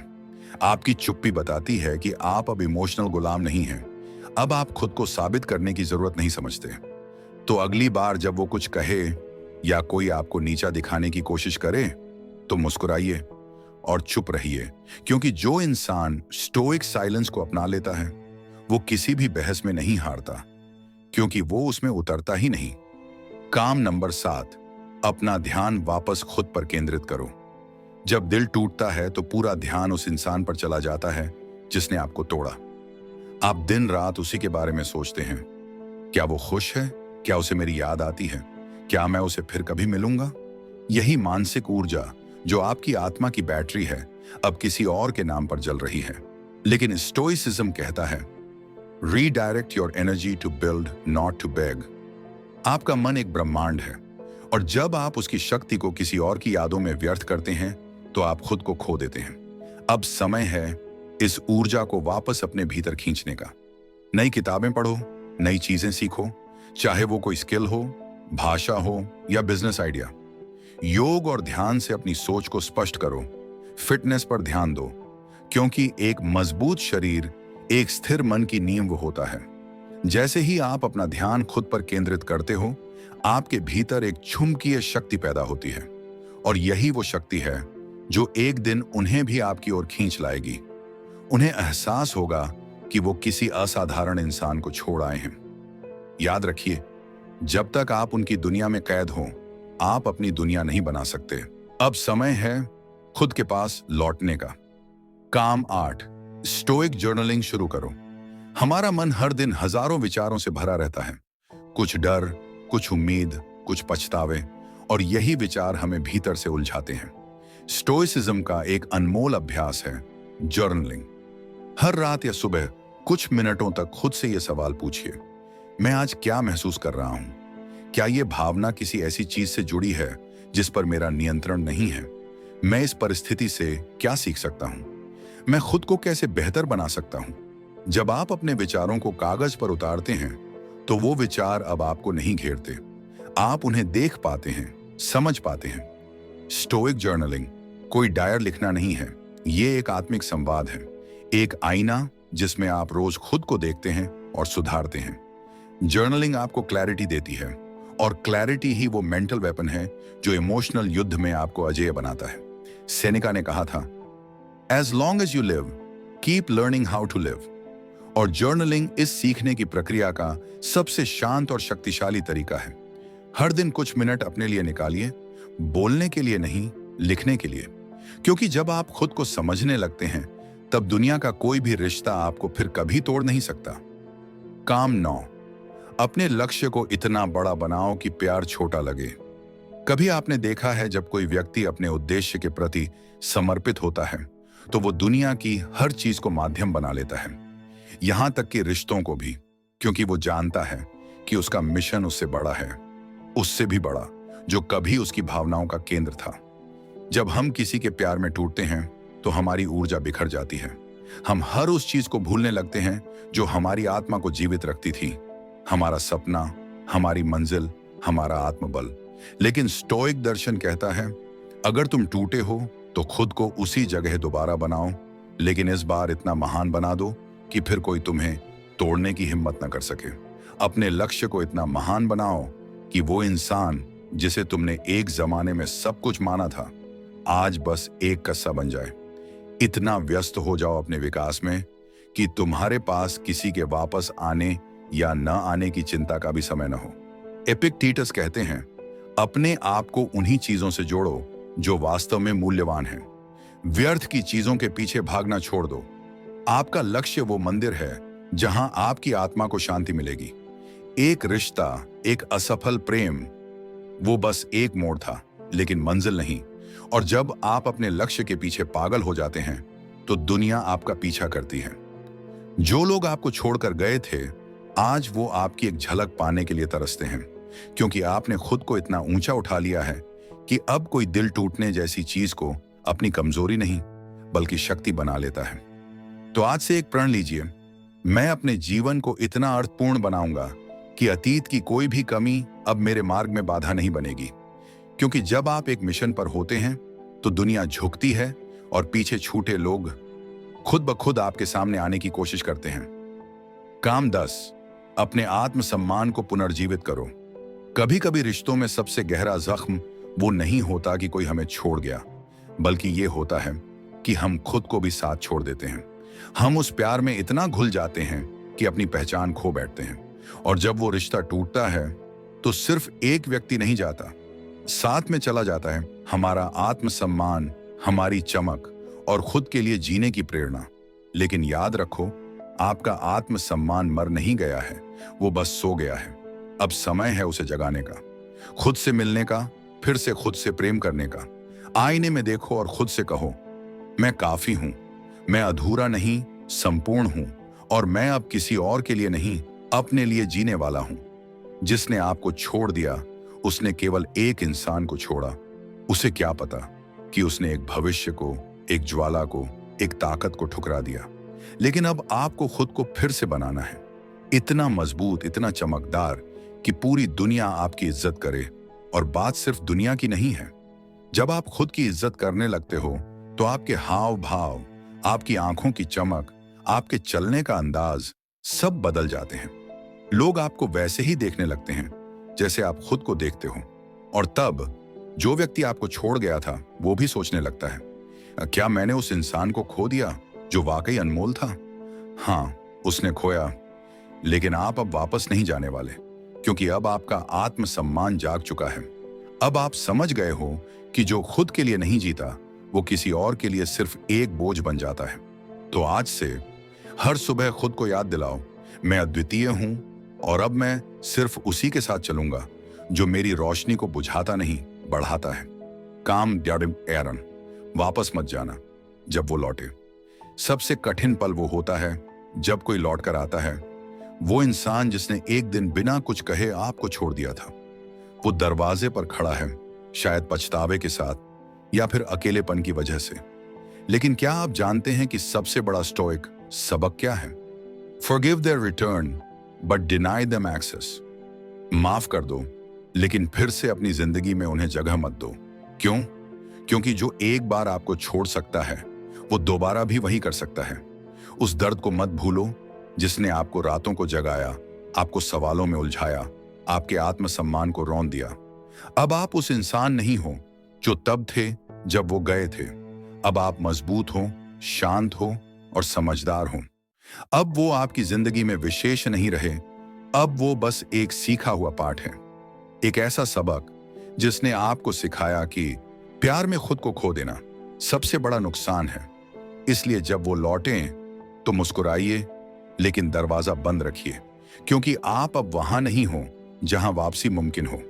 आपकी चुप्पी बताती है कि आप अब इमोशनल गुलाम नहीं हैं। अब आप खुद को साबित करने की जरूरत नहीं समझते। तो अगली बार जब वो कुछ कहे या कोई आपको नीचा दिखाने की कोशिश करे, तो मुस्कुराइए और चुप रहिए, क्योंकि जो इंसान स्टोइक साइलेंस को अपना लेता है वो किसी भी बहस में नहीं हारता, क्योंकि वो उसमें उतरता ही नहीं। काम नंबर 7, अपना ध्यान वापस खुद पर केंद्रित करो। जब दिल टूटता है तो पूरा ध्यान उस इंसान पर चला जाता है जिसने आपको तोड़ा। आप दिन रात उसी के बारे में सोचते हैं। क्या वो खुश है? क्या उसे मेरी याद आती है? क्या मैं उसे फिर कभी मिलूंगा? यही मानसिक ऊर्जा जो आपकी आत्मा की बैटरी है, अब किसी और के नाम पर जल रही है। लेकिन स्टोइसिज्म कहता है redirect your energy to build, not to beg. आपका मन एक ब्रह्मांड है, और जब आप उसकी शक्ति को किसी और की यादों में व्यर्थ करते हैं तो आप खुद को खो देते हैं। अब समय है इस ऊर्जा को वापस अपने भीतर खींचने का। नई किताबें पढ़ो, नई चीजें सीखो, चाहे वो कोई स्किल हो, भाषा हो या बिजनेस आइडिया। योग और ध्यान से अपनी सोच को स्पष्ट करो। फिटनेस पर ध्यान दो, क्योंकि एक मजबूत शरीर एक स्थिर मन की नींव होता है। जैसे ही आप अपना ध्यान खुद पर केंद्रित करते हो, आपके भीतर एक छुमकीय शक्ति पैदा होती है, और यही वो शक्ति है जो एक दिन उन्हें भी आपकी ओर खींच लाएगी। उन्हें एहसास होगा कि वो किसी असाधारण इंसान को छोड़ आए हैं। याद रखिए, जब तक आप उनकी दुनिया में कैद हो, आप अपनी दुनिया नहीं बना सकते। अब समय है खुद के पास लौटने का। काम 8, स्टोइक जर्नलिंग शुरू करो। हमारा मन हर दिन हजारों विचारों से भरा रहता है, कुछ डर, कुछ उम्मीद, कुछ पछतावे, और यही विचार हमें भीतर से उलझाते हैं। स्टोइसिज्म का एक अनमोल अभ्यास है जर्नलिंग। हर रात या सुबह कुछ मिनटों तक खुद से यह सवाल पूछिए, मैं आज क्या महसूस कर रहा हूं? क्या यह भावना किसी ऐसी चीज से जुड़ी है जिस पर मेरा नियंत्रण नहीं है? मैं इस परिस्थिति से क्या सीख सकता हूं? मैं खुद को कैसे बेहतर बना सकता हूं? जब आप अपने विचारों को कागज पर उतारते हैं तो वो विचार अब आपको नहीं घेरते। आप उन्हें देख पाते हैं, समझ पाते हैं। स्टोइक जर्नलिंग कोई डायर लिखना नहीं है, ये एक आत्मिक संवाद है, एक आईना जिसमें आप रोज खुद को देखते हैं और सुधारते हैं। जर्नलिंग आपको क्लैरिटी देती है, और क्लैरिटी ही वो मेंटल वेपन है जो इमोशनल युद्ध में आपको अजेय बनाता है। सेनेका ने कहा था, as long as you live, keep learning how to live. और जर्नलिंग इस सीखने की प्रक्रिया का सबसे शांत और शक्तिशाली तरीका है। हर दिन कुछ मिनट अपने लिए निकालिए, बोलने के लिए नहीं, लिखने के लिए, क्योंकि जब आप खुद को समझने लगते हैं तब दुनिया का कोई भी रिश्ता आपको फिर कभी तोड़ नहीं सकता। काम 9, अपने लक्ष्य को इतना बड़ा बनाओ कि प्यार छोटा लगे। कभी आपने देखा है जब कोई व्यक्ति अपने उद्देश्य के प्रति समर्पित होता है तो वो दुनिया की हर चीज को माध्यम बना लेता है, यहां तक कि रिश्तों को भी, क्योंकि वो जानता है कि उसका मिशन उससे बड़ा है, उससे भी बड़ा, जो कभी उसकी भावनाओं का केंद्र था। जब हम किसी के प्यार में टूटते हैं तो हमारी ऊर्जा बिखर जाती है। हम हर उस चीज को भूलने लगते हैं जो हमारी आत्मा को जीवित रखती थी, हमारा सपना, हमारी मंजिल, हमारा आत्मबल। लेकिन स्टोइक दर्शन कहता है, अगर तुम टूटे हो तो खुद को उसी जगह दोबारा बनाओ, लेकिन इस बार इतना महान बना दो कि फिर कोई तुम्हें तोड़ने की हिम्मत न कर सके। अपने लक्ष्य को इतना महान बनाओ कि वो इंसान जिसे तुमने एक जमाने में सब कुछ माना था, आज बस एक कस्सा बन जाए। इतना व्यस्त हो जाओ अपने विकास में कि तुम्हारे पास किसी के वापस आने या न आने की चिंता का भी समय न हो। एपिक्टेटस कहते हैं, अपने आप को उन्हीं चीजों से जोड़ो जो वास्तव में मूल्यवान है। व्यर्थ की चीजों के पीछे भागना छोड़ दो। आपका लक्ष्य वो मंदिर है जहां आपकी आत्मा को शांति मिलेगी। एक रिश्ता, एक असफल प्रेम, वो बस एक मोड़ था, लेकिन मंजिल नहीं। और जब आप अपने लक्ष्य के पीछे पागल हो जाते हैं तो दुनिया आपका पीछा करती है। जो लोग आपको छोड़कर गए थे, आज वो आपकी एक झलक पाने के लिए तरसते हैं, क्योंकि आपने खुद को इतना ऊंचा उठा लिया है कि अब कोई दिल टूटने जैसी चीज को अपनी कमजोरी नहीं बल्कि शक्ति बना लेता है। तो आज से एक प्रण लीजिए, मैं अपने जीवन को इतना अर्थपूर्ण बनाऊंगा कि अतीत की कोई भी कमी अब मेरे मार्ग में बाधा नहीं बनेगी। क्योंकि जब आप एक मिशन पर होते हैं तो दुनिया झुकती है और पीछे छूटे लोग खुद ब खुद आपके सामने आने की कोशिश करते हैं। काम 10, अपने आत्मसम्मान को पुनर्जीवित करो। कभी कभी रिश्तों में सबसे गहरा जख्म वो नहीं होता कि कोई हमें छोड़ गया, बल्कि ये होता है कि हम खुद को भी साथ छोड़ देते हैं। हम उस प्यार में इतना घुल जाते हैं कि अपनी पहचान खो बैठते हैं। और जब वो रिश्ता टूटता है तो सिर्फ एक व्यक्ति नहीं जाता, साथ में चला जाता है हमारा आत्मसम्मान, हमारी चमक और खुद के लिए जीने की प्रेरणा। लेकिन याद रखो, आपका आत्मसम्मान मर नहीं गया है, वो बस सो गया है। अब समय है उसे जगाने का, खुद से मिलने का, फिर से खुद से प्रेम करने का। आईने में देखो और खुद से कहो, मैं काफी हूं, मैं अधूरा नहीं, संपूर्ण हूं, और मैं अब किसी और के लिए नहीं, अपने लिए जीने वाला हूं। जिसने आपको छोड़ दिया उसने केवल एक इंसान को छोड़ा। उसे क्या पता कि उसने एक भविष्य को, एक ज्वाला को, एक ताकत को ठुकरा दिया। लेकिन अब आपको खुद को फिर से बनाना है, इतना मजबूत, इतना चमकदार कि पूरी दुनिया आपकी इज्जत करे। और बात सिर्फ दुनिया की नहीं है। जब आप खुद की इज्जत करने लगते हो तो आपके हाव भाव, आपकी आंखों की चमक, आपके चलने का अंदाज सब बदल जाते हैं। लोग आपको वैसे ही देखने लगते हैं जैसे आप खुद को देखते हो। और तब जो व्यक्ति आपको छोड़ गया था वो भी सोचने लगता है, क्या मैंने उस इंसान को खो दिया जो वाकई अनमोल था? हाँ, उसने खोया, लेकिन आप अब वापस नहीं जाने वाले, क्योंकि अब आपका आत्मसम्मान जाग चुका है। अब आप समझ गए हो कि जो खुद के लिए नहीं जीता वो किसी और के लिए सिर्फ एक बोझ बन जाता है। तो आज से हर सुबह खुद को याद दिलाओ, मैं अद्वितीय हूं और अब मैं सिर्फ उसी के साथ चलूंगा जो मेरी रोशनी को बुझाता नहीं, बढ़ाता है। काम ड्याडिम एरन, वापस मत जाना जब वो लौटे। सबसे कठिन पल वो होता है जब कोई लौट कर आता है, वो इंसान जिसने एक दिन बिना कुछ कहे आपको छोड़ दिया था। वो दरवाजे पर खड़ा है, शायद पछतावे के साथ या फिर अकेलेपन की वजह से। लेकिन क्या आप जानते हैं कि सबसे बड़ा स्टोइक सबक क्या है? Forgive their return, but deny them access. माफ कर दो, लेकिन फिर से अपनी जिंदगी में उन्हें जगह मत दो। क्यों? क्योंकि जो एक बार आपको छोड़ सकता है वो दोबारा भी वही कर सकता है। उस दर्द को मत भूलो जिसने आपको रातों को जगाया, आपको सवालों में उलझाया, आपके आत्मसम्मान को रौंद दिया। अब आप उस इंसान नहीं हो जो तब थे जब वो गए थे। अब आप मजबूत हो, शांत हो और समझदार हो। अब वो आपकी जिंदगी में विशेष नहीं रहे, अब वो बस एक सीखा हुआ पाठ है, एक ऐसा सबक जिसने आपको सिखाया कि प्यार में खुद को खो देना सबसे बड़ा नुकसान है। इसलिए जब वो लौटें तो मुस्कुराइए, लेकिन दरवाजा बंद रखिए, क्योंकि आप अब वहां नहीं हो जहां वापसी मुमकिन हो।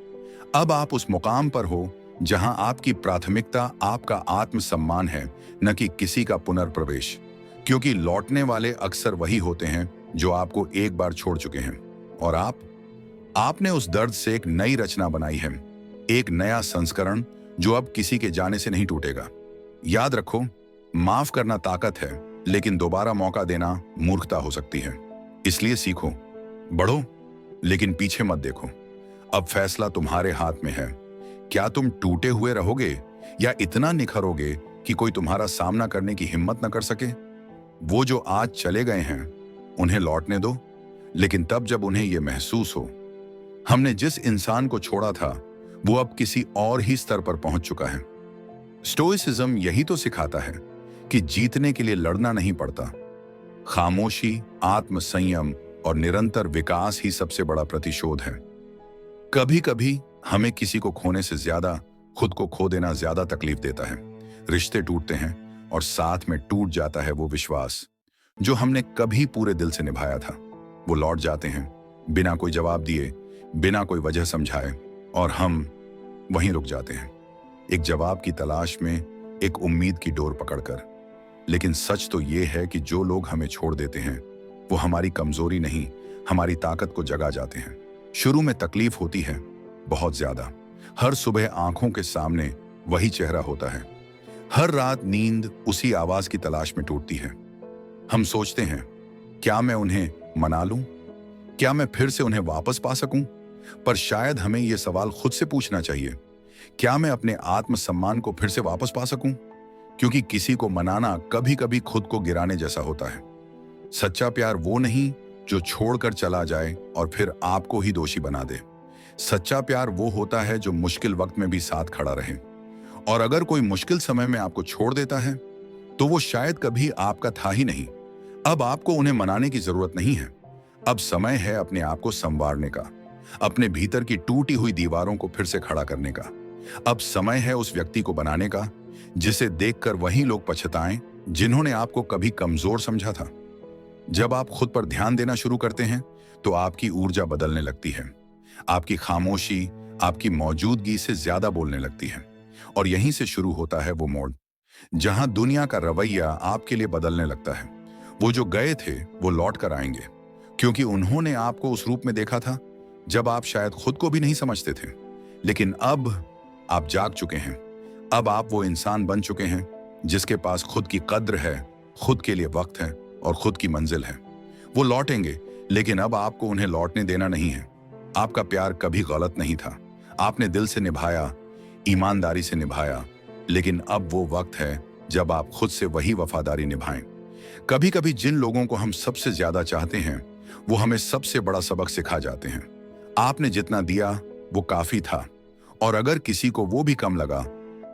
अब आप उस मुकाम पर हो जहां आपकी प्राथमिकता आपका आत्मसम्मान है, न कि किसी का पुनर्प्रवेश। क्योंकि लौटने वाले अक्सर वही होते हैं जो आपको एक बार छोड़ चुके हैं। और आपने उस दर्द से एक नई रचना बनाई है, एक नया संस्करण जो अब किसी के जाने से नहीं टूटेगा। याद रखो, माफ करना ताकत है, लेकिन दोबारा मौका देना मूर्खता हो सकती है। इसलिए सीखो, बढ़ो, लेकिन पीछे मत देखो। अब फैसला तुम्हारे हाथ में है। क्या तुम टूटे हुए रहोगे या इतना निखरोगे कि कोई तुम्हारा सामना करने की हिम्मत न कर सके? वो जो आज चले गए हैं उन्हें लौटने दो, लेकिन तब जब उन्हें यह महसूस हो हमने जिस इंसान को छोड़ा था वो अब किसी और ही स्तर पर पहुंच चुका है। स्टोइसिज्म यही तो सिखाता है कि जीतने के लिए लड़ना नहीं पड़ता। खामोशी, आत्मसंयम और निरंतर विकास ही सबसे बड़ा प्रतिशोध है। कभी कभी हमें किसी को खोने से ज्यादा खुद को खो देना ज्यादा तकलीफ देता है। रिश्ते टूटते हैं और साथ में टूट जाता है वो विश्वास जो हमने कभी पूरे दिल से निभाया था। वो लौट जाते हैं बिना कोई जवाब दिए, बिना कोई वजह समझाए, और हम वहीं रुक जाते हैं, एक जवाब की तलाश में, एक उम्मीद की डोर पकड़कर। लेकिन सच तो ये है कि जो लोग हमें छोड़ देते हैं वो हमारी कमजोरी नहीं, हमारी ताकत को जगा जाते हैं। शुरू में तकलीफ होती है, बहुत ज्यादा। हर सुबह आंखों के सामने वही चेहरा होता है, हर रात नींद उसी आवाज की तलाश में टूटती है। हम सोचते हैं, क्या मैं उन्हें मना लूं? क्या मैं फिर से उन्हें वापस पा सकूं? पर शायद हमें यह सवाल खुद से पूछना चाहिए, क्या मैं अपने आत्मसम्मान को फिर से वापस पा सकूं? क्योंकि किसी को मनाना कभी कभी खुद को गिराने जैसा होता है। सच्चा प्यार वो नहीं जो छोड़कर चला जाए और फिर आपको ही दोषी बना दे। सच्चा प्यार वो होता है जो मुश्किल वक्त में भी साथ खड़ा रहे। और अगर कोई मुश्किल समय में आपको छोड़ देता है तो वो शायद कभी आपका था ही नहीं। अब आपको उन्हें मनाने की जरूरत नहीं है। अब समय है अपने आप को संवारने का, अपने भीतर की टूटी हुई दीवारों को फिर से खड़ा करने का। अब समय है उस व्यक्ति को बनाने का जिसे देखकर वही लोग पछताएं जिन्होंने आपको कभी कमजोर समझा था। जब आप खुद पर ध्यान देना शुरू करते हैं तो आपकी ऊर्जा बदलने लगती है। आपकी खामोशी आपकी मौजूदगी से ज्यादा बोलने लगती है। और यहीं से शुरू होता है वो मोड़ जहां दुनिया का रवैया आपके लिए बदलने लगता है। वो जो गए थे वो लौट कर आएंगे, क्योंकि उन्होंने आपको उस रूप में देखा था जब आप शायद खुद को भी नहीं समझते थे। लेकिन अब आप जाग चुके हैं। अब आप वो इंसान बन चुके हैं जिसके पास खुद की कद्र है, खुद के लिए वक्त है और खुद की मंजिल है। वो लौटेंगे, लेकिन अब आपको उन्हें लौटने देना नहीं है। आपका प्यार कभी गलत नहीं था, आपने दिल से निभाया, ईमानदारी से निभाया। लेकिन अब वो वक्त है जब आप खुद से वही वफादारी निभाएं। कभी कभी जिन लोगों को हम सबसे ज्यादा चाहते हैं वो हमें सबसे बड़ा सबक सिखा जाते हैं। आपने जितना दिया वो काफी था, और अगर किसी को वो भी कम लगा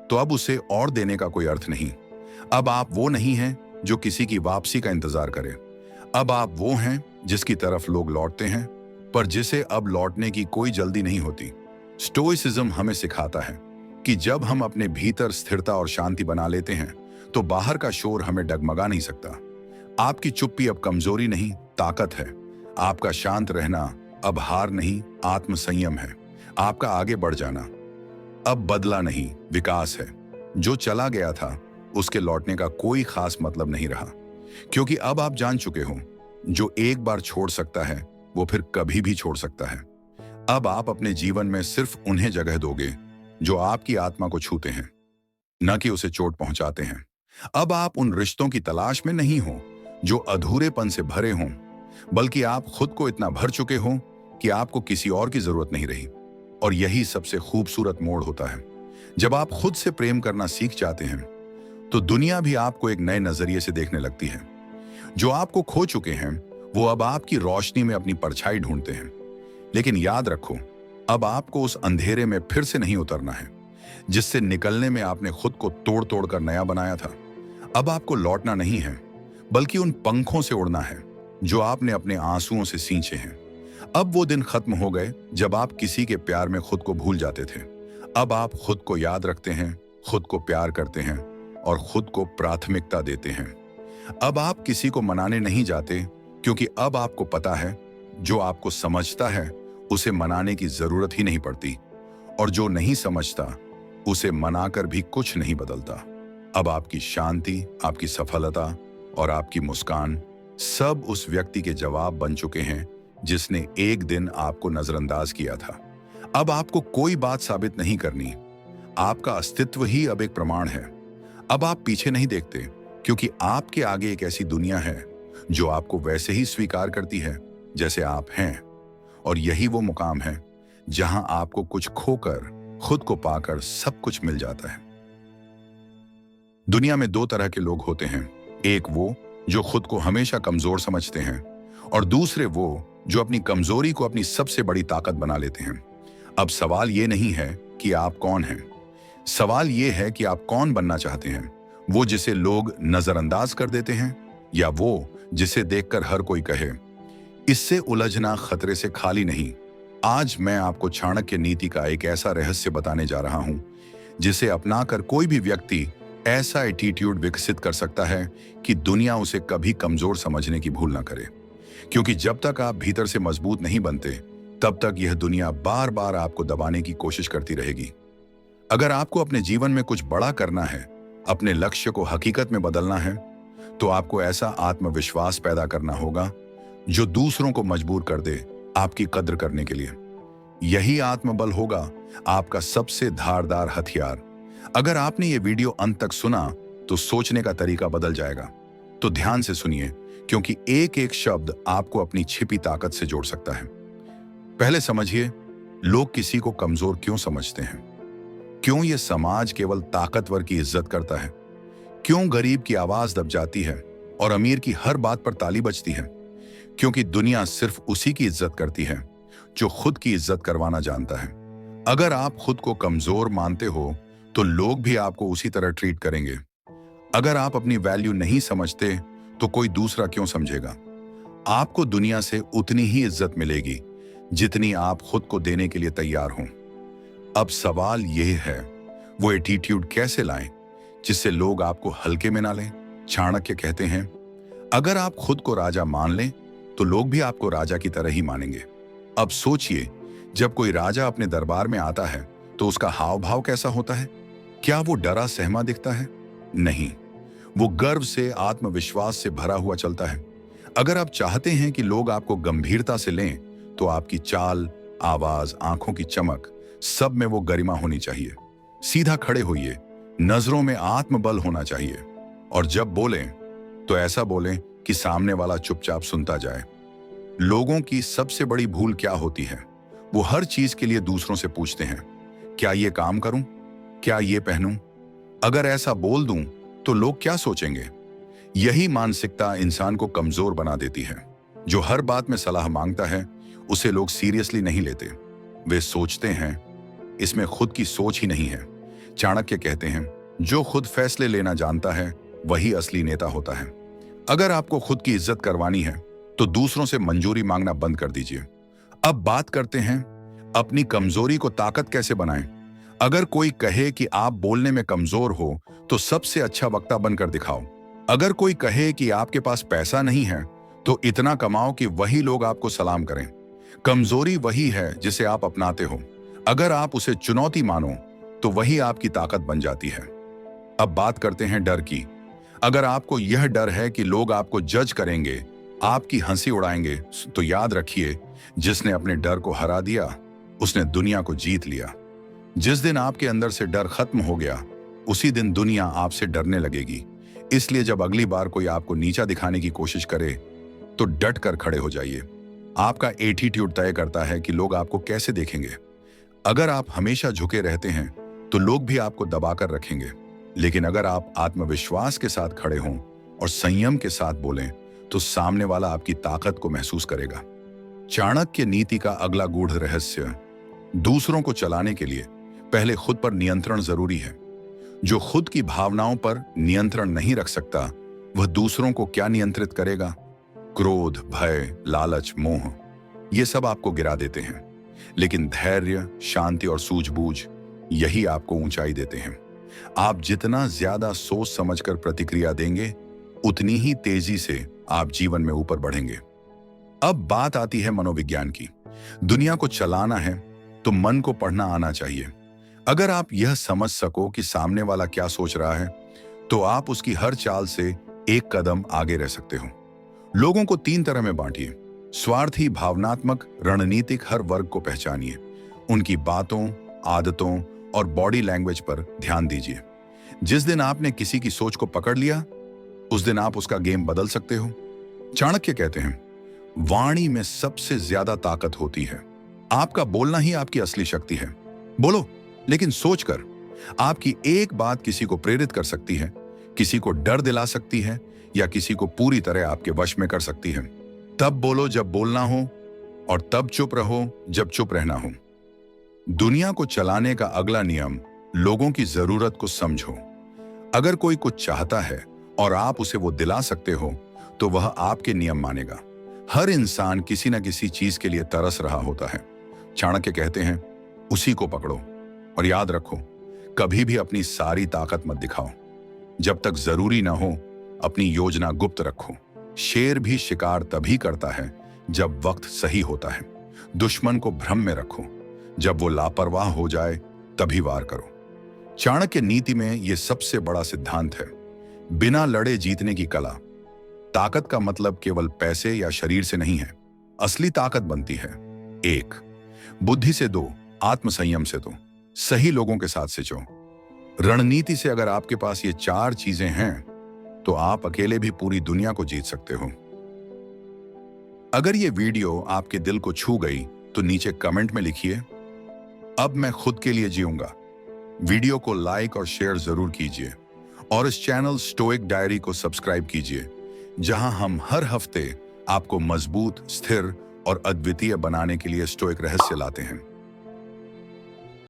तो अब उसे और देने का कोई अर्थ नहीं। अब आप वो नहीं हैं जो किसी की वापसी का इंतजार करे। अब आप वो हैं जिसकी तरफ लोग लौटते हैं, पर जिसे अब लौटने की कोई जल्दी नहीं होती। स्टोइसिज्म हमें सिखाता है कि जब हम अपने भीतर स्थिरता और शांति बना लेते हैं तो बाहर का शोर हमें डगमगा नहीं सकता। आपकी चुप्पी अब कमजोरी नहीं, ताकत है। आपका शांत रहना अब हार नहीं, आत्मसंयम है। आपका आगे बढ़ जाना अब बदला नहीं, विकास है। जो चला गया था उसके लौटने का कोई खास मतलब नहीं रहा, क्योंकि अब आप जान चुके हो जो एक बार छोड़ सकता है वो फिर कभी भी छोड़ सकता है। अब आप अपने जीवन में सिर्फ उन्हें जगह दोगे जो आपकी आत्मा को छूते हैं, न कि उसे चोट पहुंचाते हैं। अब आप उन रिश्तों की तलाश में नहीं हो जो अधूरेपन से भरे हों, बल्कि आप खुद को इतना भर चुके हो कि आपको किसी और की जरूरत नहीं रही। और यही सबसे खूबसूरत मोड़ होता है। जब आप खुद से प्रेम करना सीख जाते हैं तो दुनिया भी आपको एक नए नजरिए से देखने लगती है। जो आपको खो चुके हैं वो अब आपकी रोशनी में अपनी परछाई ढूंढते हैं। लेकिन याद रखो, अब आपको उस अंधेरे में फिर से नहीं उतरना है जिससे निकलने में आपने खुद को तोड़ तोड़ कर नया बनाया था। अब आपको लौटना नहीं है, बल्कि उन पंखों से उड़ना है जो आपने अपने आंसुओं से सींचे हैं। अब वो दिन खत्म हो गए जब आप किसी के प्यार में खुद को भूल जाते थे। अब आप खुद को याद रखते हैं, खुद को प्यार करते हैं और खुद को प्राथमिकता देते हैं। अब आप किसी को मनाने नहीं जाते, क्योंकि अब आपको पता है जो आपको समझता है उसे मनाने की जरूरत ही नहीं पड़ती, और जो नहीं समझता उसे मनाकर भी कुछ नहीं बदलता। अब आपकी शांति, आपकी सफलता और आपकी मुस्कान सब उस व्यक्ति के जवाब बन चुके हैं जिसने एक दिन आपको नजरअंदाज किया था। अब आपको कोई बात साबित नहीं करनी, आपका अस्तित्व ही अब एक प्रमाण है। अब आप पीछे नहीं देखते, क्योंकि आपके आगे एक ऐसी दुनिया है जो आपको वैसे ही स्वीकार करती है जैसे आप हैं। और यही वो मुकाम है जहां आपको कुछ खोकर, खुद को पाकर सब कुछ मिल जाता है। दुनिया में दो तरह के लोग होते हैं, एक वो जो खुद को हमेशा कमजोर समझते हैं, और दूसरे वो जो अपनी कमजोरी को अपनी सबसे बड़ी ताकत बना लेते हैं। अब सवाल ये नहीं है कि आप कौन हैं, सवाल ये है कि आप कौन बनना चाहते हैं। वो जिसे लोग नजरअंदाज कर देते हैं, या वो जिसे देखकर हर कोई कहे इससे उलझना खतरे से खाली नहीं। आज मैं आपको चाणक्य नीति का एक ऐसा रहस्य बताने जा रहा हूं जिसे अपनाकर कोई भी व्यक्ति ऐसा एटीट्यूड विकसित कर सकता है कि दुनिया उसे कभी कमजोर समझने की भूल ना करे। क्योंकि जब तक आप भीतर से मजबूत नहीं बनते, तब तक यह दुनिया बार बार आपको दबाने की कोशिश करती रहेगी। अगर आपको अपने जीवन में कुछ बड़ा करना है, अपने लक्ष्य को हकीकत में बदलना है, तो आपको ऐसा आत्मविश्वास पैदा करना होगा जो दूसरों को मजबूर कर दे आपकी कद्र करने के लिए। यही आत्मबल होगा आपका सबसे धारदार हथियार। अगर आपने ये वीडियो अंत तक सुना तो सोचने का तरीका बदल जाएगा। तो ध्यान से सुनिए, क्योंकि एक एक शब्द आपको अपनी छिपी ताकत से जोड़ सकता है। पहले समझिए, लोग किसी को कमजोर क्यों समझते हैं? क्यों ये समाज केवल ताकतवर की इज्जत करता है? क्यों गरीब की आवाज दब जाती है और अमीर की हर बात पर ताली बजती है? क्योंकि दुनिया सिर्फ उसी की इज्जत करती है जो खुद की इज्जत करवाना जानता है। अगर आप खुद को कमजोर मानते हो तो लोग भी आपको उसी तरह ट्रीट करेंगे। अगर आप अपनी वैल्यू नहीं समझते तो कोई दूसरा क्यों समझेगा? आपको दुनिया से उतनी ही इज्जत मिलेगी जितनी आप खुद को देने के लिए तैयार हों। अब सवाल यह है, वो एटीट्यूड कैसे लाएं जिससे लोग आपको हल्के में ना लें? चाणक्य कहते हैं, अगर आप खुद को राजा मान लें तो लोग भी आपको राजा की तरह ही मानेंगे। अब सोचिए, जब कोई राजा अपने दरबार में आता है तो उसका हाव भाव कैसा होता है? क्या वो डरा सहमा दिखता है? नहीं, वो गर्व से, आत्मविश्वास से भरा हुआ चलता है। अगर आप चाहते हैं कि लोग आपको गंभीरता से लें तो आपकी चाल, आवाज, आंखों की चमक, सब में वो गरिमा होनी चाहिए। सीधा खड़े होइए, नजरों में आत्मबल होना चाहिए, और जब बोलें तो ऐसा बोलें कि सामने वाला चुपचाप सुनता जाए। लोगों की सबसे बड़ी भूल क्या होती है? वो हर चीज के लिए दूसरों से पूछते हैं, क्या ये काम करूं? क्या ये पहनूं? अगर ऐसा बोल दूं तो लोग क्या सोचेंगे? यही मानसिकता इंसान को कमजोर बना देती है। जो हर बात में सलाह मांगता है उसे लोग सीरियसली नहीं लेते। वे सोचते हैं इसमें खुद की सोच ही नहीं है। चाणक्य कहते हैं, जो खुद फैसले लेना जानता है वही असली नेता होता है। अगर आपको खुद की इज्जत करवानी है तो दूसरों से मंजूरी मांगना बंद कर दीजिए। अब बात करते हैं अपनी कमजोरी को ताकत कैसे बनाएं। अगर कोई कहे कि आप बोलने में कमजोर हो तो सबसे अच्छा वक्ता बनकर दिखाओ। अगर कोई कहे कि आपके पास पैसा नहीं है तो इतना कमाओ कि वही लोग आपको सलाम करें। कमजोरी वही है जिसे आप अपनाते हो। अगर आप उसे चुनौती मानो तो वही आपकी ताकत बन जाती है। अब बात करते हैं डर की। अगर आपको यह डर है कि लोग आपको जज करेंगे, आपकी हंसी उड़ाएंगे, तो याद रखिए, जिसने अपने डर को हरा दिया उसने दुनिया को जीत लिया। जिस दिन आपके अंदर से डर खत्म हो गया, उसी दिन दुनिया आपसे डरने लगेगी। इसलिए जब अगली बार कोई आपको नीचा दिखाने की कोशिश करे तो डट कर खड़े हो जाइए। आपका एटीट्यूड तय करता है कि लोग आपको कैसे देखेंगे। अगर आप हमेशा झुके रहते हैं तो लोग भी आपको दबाकर रखेंगे, लेकिन अगर आप आत्मविश्वास के साथ खड़े हों और संयम के साथ बोलें तो सामने वाला आपकी ताकत को महसूस करेगा। चाणक्य नीति का अगला गूढ़ रहस्य, दूसरों को चलाने के लिए पहले खुद पर नियंत्रण जरूरी है। जो खुद की भावनाओं पर नियंत्रण नहीं रख सकता, वह दूसरों को क्या नियंत्रित करेगा? क्रोध, भय, लालच, मोह, ये सब आपको गिरा देते हैं, लेकिन धैर्य, शांति और सूझबूझ यही आपको ऊंचाई देते हैं। आप जितना ज्यादा सोच समझकर प्रतिक्रिया देंगे, उतनी ही तेजी से आप जीवन में ऊपर बढ़ेंगे। अब बात आती है मनोविज्ञान की। दुनिया को चलाना है तो मन को पढ़ना आना चाहिए। अगर आप यह समझ सको कि सामने वाला क्या सोच रहा है, तो आप उसकी हर चाल से एक कदम आगे रह सकते हो। लोगों को 3 तरह में बांटिए: स्वार्थी, भावनात्मक, रणनीतिक। हर वर्ग को पहचानिए, उनकी बातों, आदतों और बॉडी लैंग्वेज पर ध्यान दीजिए। जिस दिन आपने किसी की सोच को पकड़ लिया, उस दिन आप उसका गेम बदल सकते हो। चाणक्य कहते हैं, वाणी में सबसे ज्यादा ताकत होती है। आपका बोलना ही आपकी असली शक्ति है। बोलो, लेकिन सोचकर। आपकी एक बात किसी को प्रेरित कर सकती है, किसी को डर दिला सकती है, या किसी को पूरी तरह आपके वश में कर सकती है। तब बोलो जब बोलना हो और तब चुप रहो जब चुप रहना हो। दुनिया को चलाने का अगला नियम, लोगों की जरूरत को समझो। अगर कोई कुछ चाहता है और आप उसे वो दिला सकते हो तो वह आपके नियम मानेगा। हर इंसान किसी न किसी चीज के लिए तरस रहा होता है। चाणक्य कहते हैं, उसी को पकड़ो। और याद रखो, कभी भी अपनी सारी ताकत मत दिखाओ। जब तक जरूरी ना हो अपनी योजना गुप्त रखो। शेर भी शिकार तभी करता है जब वक्त सही होता है। दुश्मन को भ्रम में रखो, जब वो लापरवाह हो जाए तभी वार करो। चाणक्य नीति में यह सबसे बड़ा सिद्धांत है, बिना लड़े जीतने की कला। ताकत का मतलब केवल पैसे या शरीर से नहीं है। असली ताकत बनती है 1. बुद्धि से, 2. आत्मसंयम से, 2. सही लोगों के साथ सिंचो। रणनीति से अगर आपके पास ये 4 चीजें हैं तो आप अकेले भी पूरी दुनिया को जीत सकते हो। अगर ये वीडियो आपके दिल को छू गई तो नीचे कमेंट में लिखिए, अब मैं खुद के लिए जीऊंगा। वीडियो को लाइक और शेयर जरूर कीजिए और इस चैनल स्टोइक डायरी को सब्सक्राइब कीजिए, जहां हम हर हफ्ते आपको मजबूत, स्थिर और अद्वितीय बनाने के लिए स्टोइक रहस्य लाते हैं।